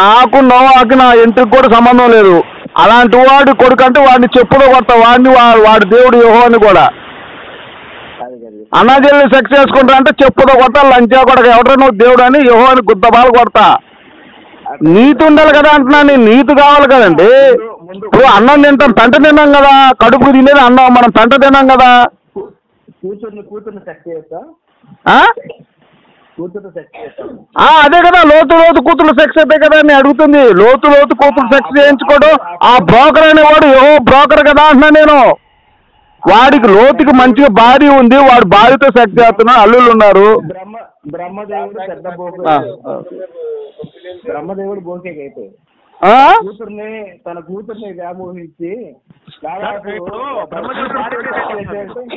నాకు నోవాకి నా ఇంటికి కూడా సంబంధం లేదు. అలాంటి వాడు కొడుకు అంటే వాడిని చెప్పుదో కొడతా, వాడి దేవుడు యెహోవాని కూడా. అన్నాజల్లి సెక్స్ చేసుకుంటా అంటే చెప్పుదో కొడతా, లంచా కొడక ఎవడో నువ్వు దేవుడు అని యెహోవాని గుద్దబాలు కొడతా. నీతి ఉండాలి కదా అంటున్నాను, నీతి కావాలి కదండి. ఇప్పుడు అన్నం తింటాం, పెంట తిన్నాం కదా, కడుపుకు తినేది అన్నం, మనం పెంట తిన్నాం కదా. అదే కదా లోతు కూతురు సెక్స్ అయితే కదా నేను అడుగుతుంది. లోతు కూతురు సెక్స్ చేయించుకోవడం ఆ బ్రోకర్ అనేవాడు యెహోవా బ్రోకర్ కదా అంటున్నా నేను. వాడికి లోతుకి మంచిగా భార్య ఉంది, వాడు భార్యతో సెక్స్ చేస్తున్నాడు, అల్లుళ్ళు ఉన్నారు. బ్రహ్మదేవుడు బోకేకి అయితే తన కూతుర్ని వ్యామోహించి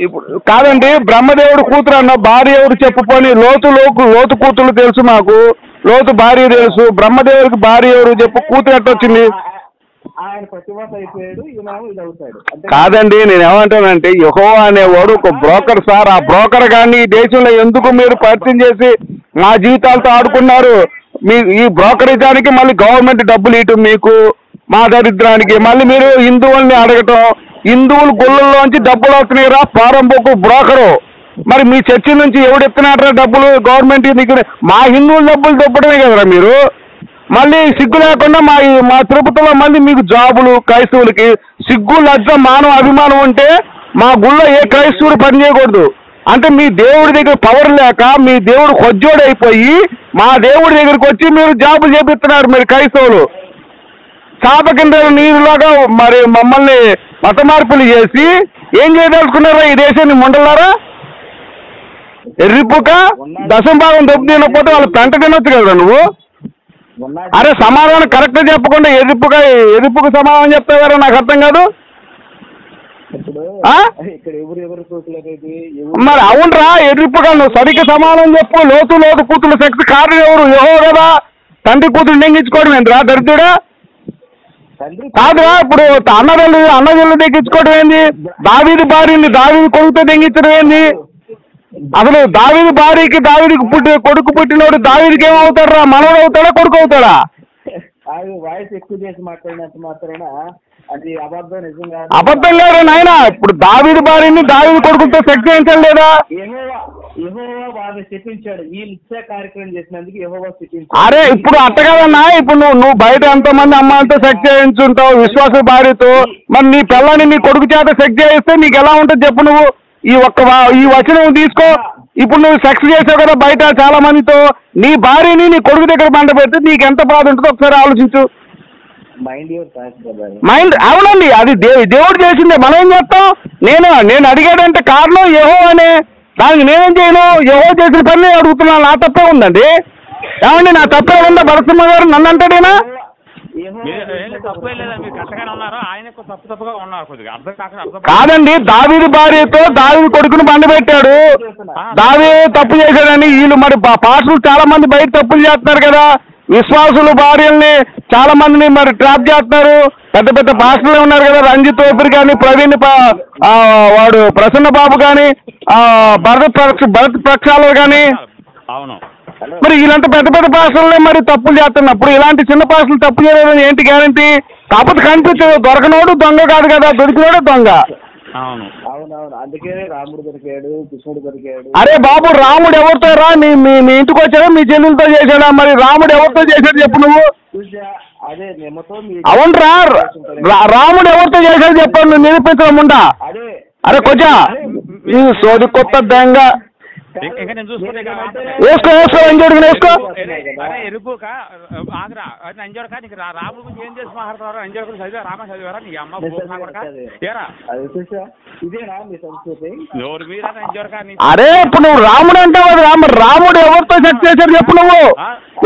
ఇప్పుడు కాదండి, బ్రహ్మదేవుడు కూతురు అన్న భార్య ఎవరు చెప్పుకొని. లోతు కూతురు తెలుసు మాకు, లోతు భార్య తెలుసు. బ్రహ్మదేవుడికి భార్య ఎవరు చెప్పు, కూతురు ఎట్టొచ్చింది? ఆయన ప్రతివాత అయిపోయాడు, ఈయనేమో ఇది అవుతాడు. కాదండి నేనేమంటానంటే యెహోవా అనేవాడు ఒక బ్రోకర్ సార్. ఆ బ్రోకర్ గారిని ఈ దేశంలో ఎందుకు మీరు పరిచయం చేసి మా జీవితాలతో ఆడుకున్నారు? మీ ఈ బ్రోకరిజానికి మళ్ళీ గవర్నమెంట్ డబ్బులు ఇవ్వటం మీకు, మా దరిద్రానికి మళ్ళీ మీరు హిందువుల్ని అడగటం. హిందువులు గుళ్ళల్లోంచి డబ్బులు వస్తున్నాయిరా పారంపోకు బ్రోకరు. మరి మీ చర్చి నుంచి ఎవడు ఎత్తున్నారా డబ్బులు? గవర్నమెంట్ దగ్గర మా హిందువుల డబ్బులు దొబ్బడమే కదరా మీరు. మళ్ళీ సిగ్గు లేకుండా మా తిరుపతిలో మళ్ళీ మీకు జాబులు. క్రైస్తవులకి సిగ్గు లజ్జ మానవ అభిమానం ఉంటే మా గుళ్ళో ఏ క్రైస్తవుడు పని చేయకూడదు. అంటే మీ దేవుడి దగ్గర పవర్ లేక మీ దేవుడు కొజ్జోడైపోయి మా దేవుడి దగ్గరికి వచ్చి మీరు జాబులు చేపిస్తున్నారు మీరు క్రైస్తవులు. చాప కింద నీరులాగా మరి మమ్మల్ని మత మార్పులు చేసి ఏం చేయదలుచుకున్నారా ఈ దేశాన్ని ముండలారా? ఎర్రిపుక దశం భాగం దెబ్బ తినకపోతే వాళ్ళు పెంట తినొచ్చు కదా నువ్వు. అరే సమాధానం కరెక్ట్గా చెప్పకుండా ఎరుపుకు సమాధానం చెప్తావారా? నాకు అర్థం కాదు. మరి అవునరా ఎరుపుగా నువ్వు సరిగ్గా సమాధానం చెప్పు. లోతు కూతురు సెక్స్ కారణం ఎవరు? యెహోవా కదా. తండ్రి కూతురు దెంగించుకోవడం ఏంటిరా దరిద్రుడా? కాదురా ఇప్పుడు అన్నదల్లు దెంగించుకోవడం ఏంది? దావీదు భార్యని దావీదు కొడుకుతో దెంగించడం ఏంది? అసలు దావీదు భార్యకి దావీదుకి కొడుకు పుట్టినోడు దావీదుకి ఏమవుతాడు? మనవడు అవుతాడా కొడుకు అవుతాడా? వాయిస్ ఎక్కువ చేసి మాట్లాడినంత మాత్రాన అది అబద్ధం నిజం కాదు. అబద్ధం లేదు నాయన. ఇప్పుడు దావీదు భార్యని దావీదు కొడుకుతో సెక్స్ చేయించాలి లేదా? యెహోవా వారిని శపించాడు. ఈ నిత్య కార్యక్రమం చేసినందుకు యెహోవా శపించాడు. అరే ఇప్పుడు అట్ట కదన్నా. ఇప్పుడు నువ్వు బయట ఎంతోమంది అమ్మాయిలతో సెక్స్ చేయించుంటావు విశ్వాస భార్యతో. మరి నీ పిల్లని నీ కొడుకు చేత సెక్స్ చేయిస్తే నీకు ఎలా ఉంటుంది చెప్పు? నువ్వు ఈ వచనం తీసుకో. ఇప్పుడు నువ్వు సెక్స్ చేసావు కదా బయట చాలా మందితో, నీ భార్యని నీ కొడుకు దగ్గర బండ పెడితే నీకు ఎంత బాధ ఉంటుందో ఒకసారి ఆలోచించు. మైండ్ అవునండి, అది దేవుడు చేసిందే. మనం ఏం చేస్తాం? నేను అడిగాడంటే కారణం యెహోవానే. దానికి నేనేం చేయను? యెహోవా చేసిన పని అడుగుతున్నాను. నా తప్పే ఉందండి. ఏమండి నా తప్పే ఉందా? భరసింహ గారు నన్ను అంటాడేనా? కాదండి, దావీదు భార్యతో దావీదు కొడుకుని బండ పెట్టాడు. దావీదు తప్పు చేశాడని వీళ్ళు మరి పాస్టర్లు చాలా మంది బయట తప్పులు చేస్తున్నారు కదా. విశ్వాసులు భార్యల్ని చాలా మందిని మరి ట్రాప్ చేస్తున్నారు. పెద్ద పెద్ద పాస్టర్లు ఉన్నారు కదా, రంజిత్ ఓపిరి కానీ, ప్రవీణ్ వాడు ప్రసన్న బాబు కానీ, భరత్ ప్రక్షాళన కానీ. అవును. మరి ఇలాంటి పెద్ద పెద్ద పాస్టర్లే మరి తప్పులు చేస్తున్నప్పుడు ఇలాంటి చిన్న పాస్టర్లు తప్పు చేయలేదని ఏంటి గ్యారంటీ? కాకపోతే కనిపించదు. దొరకనోడు దొంగ కాదు కదా, దొరికినోడు దొంగ. అందుకే రాముడు దొరికాడు, కృష్ణుడు దొరికాడు. అరే బాబు, రాముడు ఎవరితో రా? మీ ఇంటికి వచ్చాడా? మీ చెల్లెలతో చేశాడా? మరి రాముడు ఎవరితో చేశాడు చెప్పు నువ్వు? అవునరా, రాముడు ఎవరితో చేశాడు చెప్పాను నువ్వు నిరూపించడం ఉండా? అరే కొంచెం ఈ సోది కొత్త దెంగ వేసుకో ఎంజోడుకుని వేసుకో. ఎరుపుక ఆగరా అంజోడక నీకు రాముడు గురించి ఏం చేసి మాట్లాడతారు? అంజోడకు చదివా రామ చదివారా? నీ అమ్మ ఎవరు మీరా అంజోడక? అరే ఇప్పుడు నువ్వు రాముడు అంటావు అది రాముడు ఎవరితో సెట్ చేశాడు చెప్పు నువ్వు?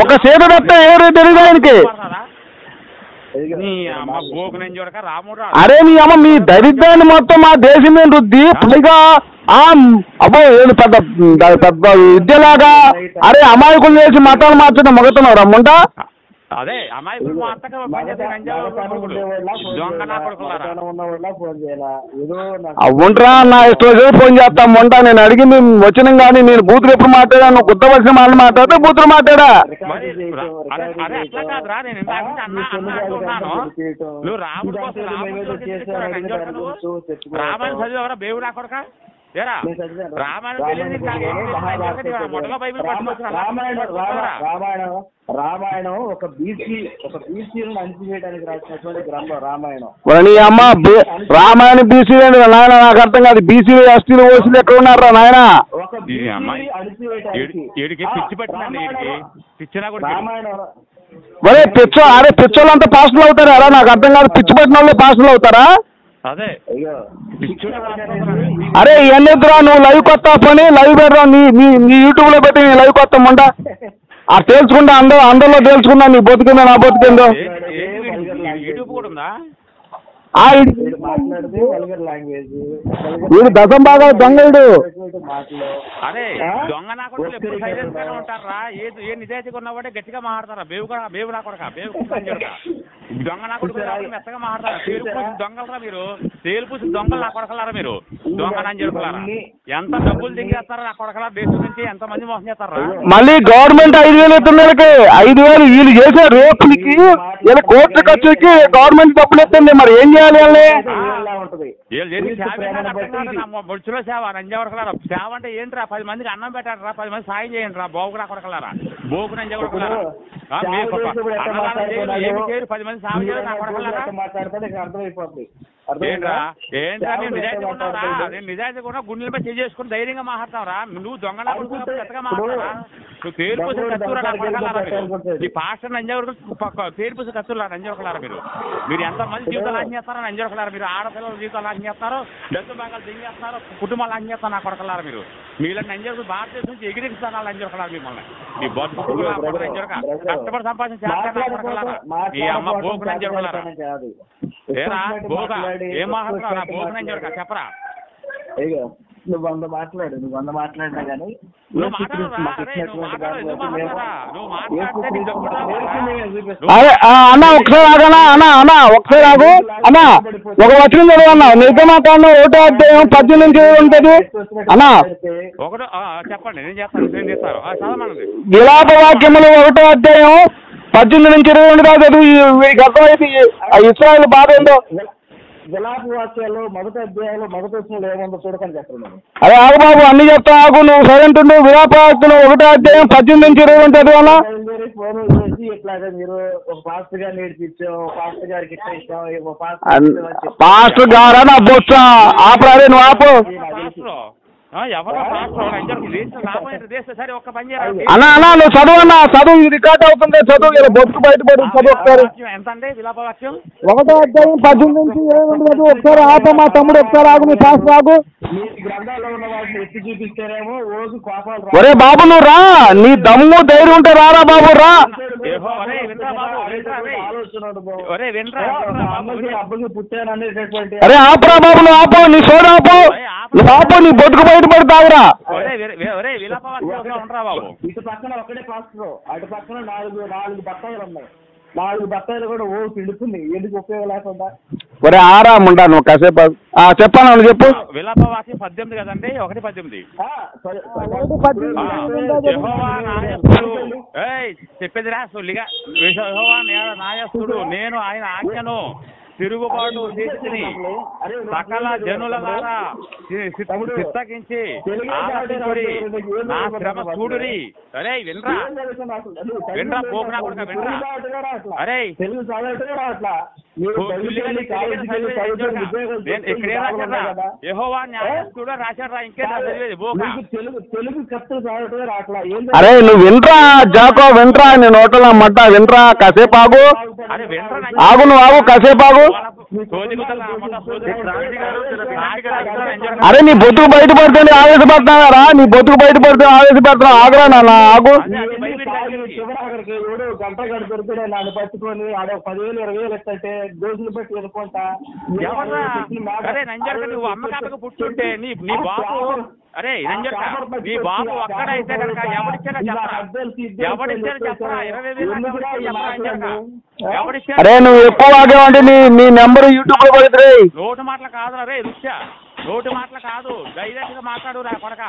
ఒక సేద తప్ప ఎవరు తెలియదు ఆయనకి. నీ అమ్మ బోకునని చూడక రాముడు అరే నీ అమ్మ మీ దరిద్రాన్ని మొత్తం మా దేశం మీద రుద్ది పైగా అబ్బో ఏడు పెద్ద విద్యలాగా అరే అమాయకులు చేసి మతాలు మార్చడం మొగతున్నావు రమ్ముంటా. అదే అమాయకులు అవుంట్రా నా ఇష్టం ఫోన్ చేస్తాం మొంట. నేను అడిగింది వచ్చిన కానీ నేను బూతులు ఎప్పుడు మాట్లాడాను, గుద్దవలసిన మాటలు మాట్లాడితే బూతులు మాట్లాడా. నువ్వు రాముడు రామాయణ చదివేవరా బేవుడు అక్కడక ఏరా రామాయణం ఒక బీసీలను అణిచివేయడానికి రాసినటువంటి గ్రంథం రామాయణం. అమ్మ రామాయణ బీసీ నాయన నాకు అర్థం కాదు. బీసీలు ఎస్టీలు ఓసీలు ఎక్కడ ఉన్నారా నాయన? ఒరే పిచ్చోళ్ళంతా పాస్టర్లు అవుతారా? నాకు అర్థం కాదు. పిచ్చి పట్టిన వాళ్ళే పాస్టర్లు అవుతారా? అదే అరే ఎన్నిద్దురా నువ్వు లైవ్ కొత్త పని లైవ్ పెడరా నీ యూట్యూబ్ లో పెట్టి లైవ్ కొత్త ముండా తేల్చుకుంటా అందరిలో తేల్చుకున్నా నీ బతుకుందా నా బతుకుందో. వీడు దశం బాగా దొంగడు. అరే దొంగ నా కొడుకులు ఎప్పుడు సైలెంట్ గానే ఉంటారా? ఏ నిజాయితీగా ఉన్నవాడే గట్టిగా మాట్లాడతారా? బేవు నా కొడక దొంగ నా కొడుకు మెత్తగా మాట్లాడతారా? తేలుపూసి దొంగలరా మీరు, తేలుపూసి దొంగలు నా కొడకలారా మీరు, దొంగ అని చెప్పులారా? ఎంత డబ్బులు దిగేస్తారా నా కొడకలా? దేశం నుంచి ఎంత మంది మోసం చేస్తారా? మళ్ళీ గవర్నమెంట్ 5,000 ఇస్తున్నకి 5,000 వీళ్ళు చేసే రేపులకి ఇలా కోట్ల ఖర్చుకి గవర్నమెంట్ డబ్బులు ఎత్తుంది. మరి ఏం చేయాలి? బొచ్చులో సేవ నంజవరకలారా. సేవ అంటే ఏంట్రా? 10 మందికి అన్నం పెట్టారా? 10 మంది సాయం చేయండి రా బోగునా కొడకలారా. బోగు నంజవరకలారా ఏమి చేయరు? 10 మంది సాయం చేయరు నా కొడకలారా. ఏంట్రా నేను నిజాయితీగా ఉన్నావురా? నేను నిజాయితీగా ఉన్నా గుండెలపై చేసుకుని ధైర్యంగా మాట్లాడతావురా? నువ్వు దొంగలా కొడుకున్నప్పుడు మాట్లాడరా? నువ్వు తేలిపూసి కత్తురా నా కొడకలారా మీరు. ఈ పాస్టర్ నంజవరకు తేలిపూసి కత్తురా నంజవరకలారా మీరు. మీరు ఎంతమంది జీవితాలు లాంఛ చేస్తారో నంజవరకలారా మీరు. ఆడపిల్లల జీవితాలు లాంఛ చేస్తారో, డబ్బు బాగా దింగేస్తారో, కుటుంబాలు లాంఛ చేస్తారు నా కొడకలారా మీరు. మీలో నంజవరకు భారతదేశం నుంచి ఎగిరిస్తారా నంజవరకలారా మిమ్మల్ని. మీ బతుకు నంజవరక కష్టపడి సంపాదించి చేస్తారు నా కొడకలారా. ఈ అమ్మ బోకు నంజవరకలారా. ఏరా బోక ఏం మాట్లాడుతున్నావు? నా బోకు నంజవరక చెప్పరా? నువ్వు 100 మాట్లాడినా కానీ అరే అన్న ఒకసారి ఆగనా అన్న ఒకసారి ఆగు అన్న. ఒక వచనం చదవన్నా నిర్గమాకాండం 1వ అధ్యాయం 18 నుంచి ఉంటుంది అన్న. చెప్పండి నేను చేస్తాను. విలాప వాక్యములు 1వ అధ్యాయం 18 నుంచి 22 దాకా చదువు. అర్థమైంది ఇశ్రాయేలు బాధ ఏందో. విలాప వాక్యాలు 1వ అధ్యాయంలో 1వ వచనంలో ఏముందో చూడకని చెప్పండి. అరే ఆగు బాబు అన్ని చెప్తా ఆగు. నువ్వు సైలెంట్ ఉండు. విలాప వాక్యం 1వ అధ్యాయం 18 నుంచి 22 చదువు. ఫోన్ చేసి ఇట్లాగా మీరు ఒక పాస్టర్ గారిని నేర్పించాం, పాస్టర్ గారికి ఇట్లా ఇచ్చాం, పాస్టర్ గారా నా బొచ్చ ఆపరాదే నువ్వు ఆపు. అన్నా నువ్వు చదువు అన్నా. చదువు రికార్డ్ అవుతుంది. చదువు ఇలా బొట్టు బయటపడి చదువు ఒకసారి. 1వ అధ్యాయం 18 నుంచి 22 చదువు ఒకసారి. ఆప మా తమ్ముడు ఒకసారి ఆగు. నీ శాస్త్ర ఆగు. ఒరే బాబు నువ్వు రా. నీ దమ్ము ధైర్యం ఉంటే రారా బాబు రా. అరే ఆపరా బాబు నువ్వు ఆపు. నీ సోడు ఆపు. నువ్వు ఆపు. నీ బొట్టుకు బయటపడతావురా. ఇటు పక్కన ఒకటే పాస్టర్, అటు పక్కన 4 బత్తాయిలు ఉన్నాయి. 4 బత్తాయిలు కూడా పిండుతుంది. ఎందుకు ఉపయోగం లేకుండా? ఒరే ఆరా ముండా నువ్వు కాసేపు చెప్పాను చెప్పు. విలాప వాక్యం 18 కదండి. 1:18 చెప్పేది రా. సొల్లిగా యెహోవా నాయస్తుడు నేను ఆయన ఆజ్ఞను తిరుగుబాటు చేసి సకల జనుల ద్వారా చిత్తగించి నా శ్రమ చూడురి. అరే వినరా పోకునా కొడుక వినరా. అరే ఇక్కడే రాశారా? యెహోవా న్యాయస్తుడు రాశారా? ఇంకే చదివేది బోకా. అరే నువ్వు వినరా జాకో వినరా. నేను హోటల్ మడ్డా వినరా. కాసేపు ఆగు. అరే వినరా ఆగు. నువ్వు ఆగు కాసేపు ఆగు. అరే నీ బొత్తుకు బయటపడుతుంది ఆవేశపడుతున్నారా? నీ బొత్తుకు బయటపడుతుంది ఆవేశపడుతున్నావు. ఆగురా నాన్న ఆగు. అక్కడికి ఎవడు గంట గంట దొరికితే నన్ను పట్టుకొని ఆడ 10,000 20,000 ఇస్తే దోషులు పెట్టి వెళ్ళుకుంటా. అరే నంజర్ నువ్వు అమ్మకాలకు పుట్టుంటే నీ బాబు అరే నంజర్ నీ బాబు ఒక్కడైతే కనుక ఎవడిచ్చారో చెప్పరా 20,000 అరే నువ్వు ఎక్కువ ఆగేవంటే నీ నెంబర్ యూట్యూబ్ లో పడుతుంది. నోటు మాటలు కాదు రే రుచా, నోటు మాటలు కాదు, డైరెక్ట్ గా మాట్లాడు రా కొడక.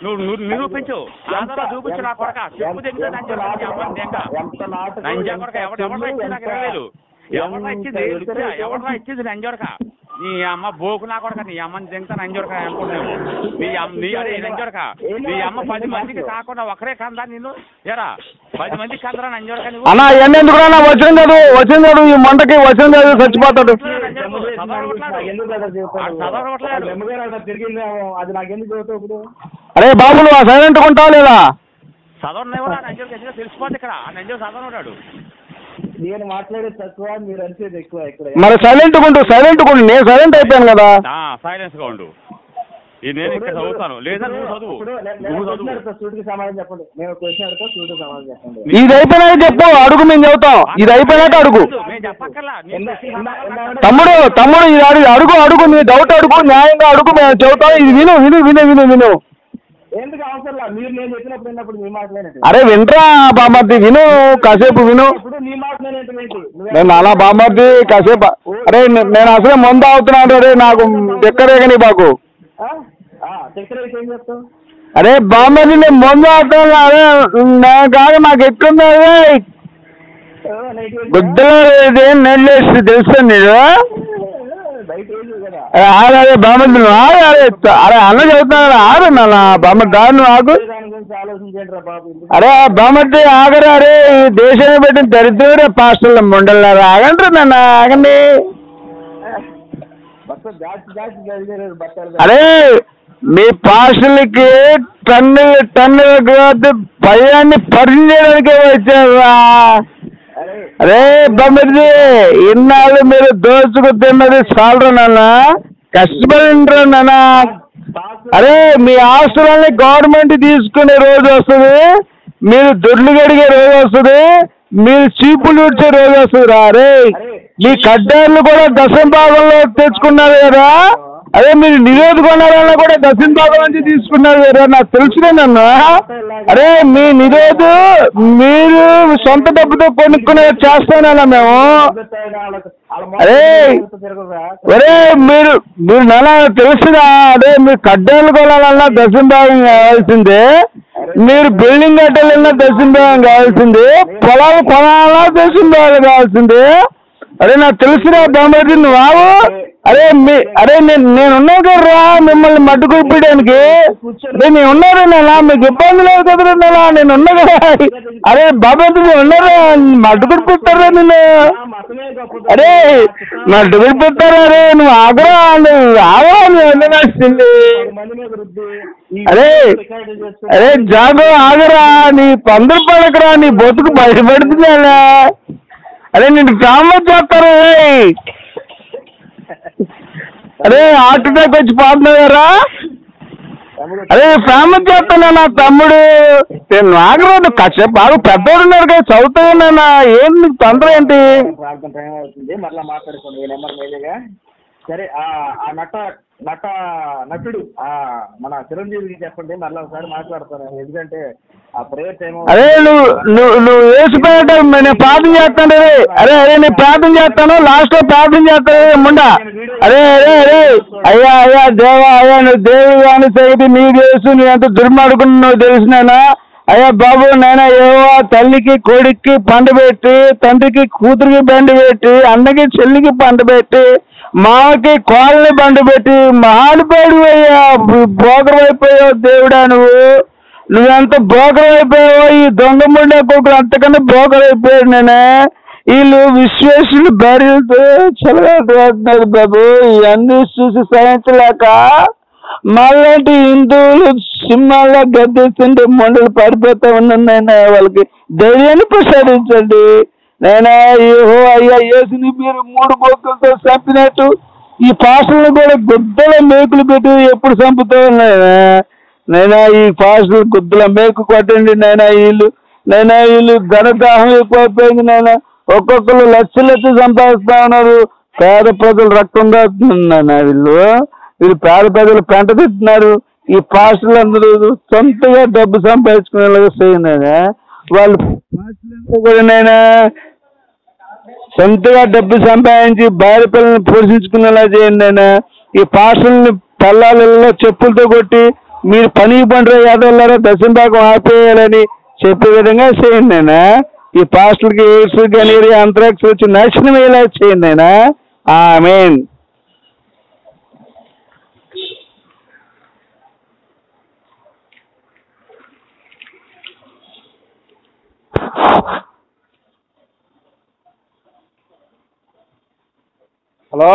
నువ్వు నిరూపించు, ఆధారం చూపించు నా కొడక. చెప్పు దగ్గర నంజర్ కొడక ఎవడరా ఇచ్చింది నాకు 20,000? ఎవడరా ఇచ్చింది ఎవడరా ఇచ్చింది నంజోడక? నీ అమ్మ బోకు నా కొడక, నీ అమ్మని తింటా నంజోడక అనుకుంటున్నావు. నీ నంజోడక నీ అమ్మ 10 మందికి కాకుండా ఒకరే కందా నిన్ను ఎరా 10 మందికి కందరా నంజోడక నువ్వు. అన్నా ఇవన్నీ ఎందుకు వచ్చిందాడు ఈ మంటకి వచ్చిందాడు చచ్చిపోతాడు. అరే బాబు నువ్వు సైలెంట్ ఉంటావు లేదా? చదవనేవా నంజోడక తెలిసిపోతే ఇక్కడ నంజోడు చదవనున్నాడు. నేను మాట్లాడే తక్కువ, మీరు అరిచేది ఎక్కువ ఇక్కడ. మరి సైలెంట్ ఉండు నేను సైలెంట్ అయిపోయాను కదా. సైలెన్స్ గా ఉండు, నేను ఇక్కడ చదువుతాను లేదా నువ్వు చదువు. సూటికి సమాధానం చెప్పండి. నేను క్వశ్చన్ అడుగుతా, సూటికి సమాధానం చెప్పండి. ఇది అయిపోయినాక చెప్పు, అడుగు మేము చెబుతాం. ఇది అయిపోయినాక అడుగు తమ్ముడు ఇది అడుగు నీ డౌట్ అడుగు, న్యాయంగా అడుగు, మేము చెబుతాం. ఇది విను ఎందుకు అవసరం మీరు నేను చెప్పినప్పుడు విన్నప్పుడు మీ మాట్లాడేది. అరే వినరా బామ్మర్ది, విను కాసేపు విను. ఇప్పుడు నీ మాట్లాడేది నేను అలా బామ్మర్ది కాసేపు. అరే నేను అసలే మందు అవుతున్నాను. అరే నాకు ఎక్కడే బాకు. ఏం చెప్తావు? అరే బామ్మర్ది నేను మందు అవుతున్నాను. అరే కాదు నాకు ఎక్కువ గుద్దలో నెల్లేసి తెలుసా నీరు? అరే బామ్మర్ది అరే అన్న చదువుతున్నాడు ఆడు నాన్న బామ్మర్ది దాన్ని ఆగు. అరే బామ్మర్ది ఆగరా. అరే ఈ దేశాన్ని పెట్టిన దరిద్రుడే పాస్టర్లు ముండల్లారా ఆగండి నాన్న ఆగండి. అరే మీ పాస్టర్లకి టన్నుల భయాన్ని పరిచయం చేయడానికే వచ్చారా? అరే బామ్మర్ది ఇన్నాళ్ళు మీరు దోచుకు తిన్నది చాలరా నాన్న, కష్టపడినరా నాన్న. అరే మీ ఆస్తులన్నీ గవర్నమెంట్ తీసుకునే రోజు వస్తుంది, మీరు దొడ్లు గడిగే రోజు వస్తుంది, మీరు చీపులు ఉడ్చే రోజు వస్తుంది రా. అరే మీ కడ్డార్లు కూడా దశమ భాగంలో తెచ్చుకున్నారు కదా. అదే మీరు నిరోధకొన్నారన్నా కూడా దశమ భాగం నుంచి తీసుకున్నారు కదా, నాకు తెలుసునే నన్ను. అరే మీ నిరోధు మీరు సొంత డబ్బుతో కొనుక్కునే చేస్తానన్నా మేము. అరే మీరు నాన్న తెలుసుదా? అదే మీరు కడ్డాలు కొనాలన్నా దశమ భాగం కావాల్సిందే, మీరు బిల్డింగ్ కట్టాలన్నా దశమ భాగం కావాల్సిందే, పొలాలు కొనాలన్నా దశమ భాగం కావాల్సిందే. అరే నాకు తెలుసురా బామ్మర్ది నువ్వు ఆవు. అరే నేనున్నా కదరా మిమ్మల్ని మట్టుకుపోయడానికి. నేను ఉన్నారా నెల, మీకు ఇబ్బంది లేదు కదరా నెల, నేను ఉన్నా కదా. అరే బామ్మర్ది నేను ఉన్నారా, మట్టుకుని పెట్టారా నిన్ను? అరే మట్టుకుని పెట్టారా? అరే నువ్వు ఆగరా, నువ్వు ఆవా నచ్చింది. అరే జాగో ఆగరా, నీ పందులు పడకరా, నీ బతుకు బయటపడుతుందా? అరే నేను డ్రామా చేస్తారా? అరే హార్ట్ అటాక్ వచ్చి పోతున్నారా? అరే ఫేమస్ చేస్తానా నా తమ్ముడు. నేను నాగరాదు కాసేపు బాగా పెద్దోడు ఉన్నారు కదా, చదువుతా ఉన్నానా. ఏం నీకు తొందర ఏంటి? మరలా మాట్లాడుకోండి ఈ నెంబర్ మీదేగా. సరే ఆ నటుడు మన చిరంజీవికి చెప్పండి, మరలా ఒకసారి మాట్లాడతాను. ఎందుకంటే ఆ ప్రేయర్ టైం. అరే నువ్వు వేసిపోయాట నేను ప్రార్థన చేస్తాను. అరే నేను ప్రార్థన చేస్తాను, లాస్ట్ లో ప్రార్థన చేస్తాను ముండా. అరే అయ్యా దేవా, నువ్వు దేవుడు కానీ సైతి నీ తెలుసు, నువ్వు ఎంత దుర్మార్గుడు తెలిసినానా? అయ్యా బాబు నాయన ఏవో తల్లికి కొడుక్కి పండ పెట్టి, తండ్రికి కూతురికి బండి పెట్టి, అన్నకి చెల్లికి పండ పెట్టి, మామకి కోళ్ళని బండి పెట్టి మహానుభావుడు అయ్యా, బోకరం అయిపోయావు దేవుడా. నువ్వెంత బోకరం అయిపోయావో, ఈ దొంగ ముండే కొడుకులు అంతకన్నా బోకరం అయిపోయాడు. నేనే వీళ్ళు విశ్వేషులు భార్యలతో చెలగాడుతున్నారు బాబు. ఇవన్నీ చూసి సహించలేక మళ్ళీ హిందువులు సింహాల్లో గద్దెస్తుంటే మొండలు పడిపోతా ఉన్నాను. నేను వాళ్ళకి ధైర్యాన్ని ప్రసాదించండి. నేనా అయ్యా యేసుని మీరు 3 బొక్కలతో చంపినట్టు ఈ పాస్టర్లను కూడా గుద్దల మేకులు పెట్టి ఎప్పుడు చంపుతా ఉన్నాయా? నైనా ఈ పాస్టర్లు గుద్దల మేకు కొట్టండి నైనా. వీళ్ళు నైనా వీళ్ళు ఘనదాహం ఎక్కువైపోయింది నాయన. ఒక్కొక్కరు లక్షలు సంపాదిస్తా ఉన్నారు. పేద ప్రజలు రక్తం దాటుతుంది నాయన. వీళ్ళు పేద ప్రజలు పెంట తింటున్నారు. ఈ పాస్టర్లు అందరూ సొంతగా డబ్బు సంపాదించుకునేలాగా చేయండి. వాళ్ళు కూడా నైనా సొంతగా డబ్బు సంపాదించి భార్య పిల్లల్ని పోషించుకునేలా చేయండి ఆయన. ఈ పాస్టర్ని పిల్లలలో చెప్పులతో కొట్టి మీరు పనికి పండుగ యాదవులారా దశంభాగం ఆపేయాలని చెప్పే విధంగా చేయండి ఆయన. ఈ పాస్టర్కి ఎయిడ్స్ గనీరి అంతరాక్ష వచ్చి నాశనం అయ్యేలా చేయండి ఆయన. ఆమేన్. హలో.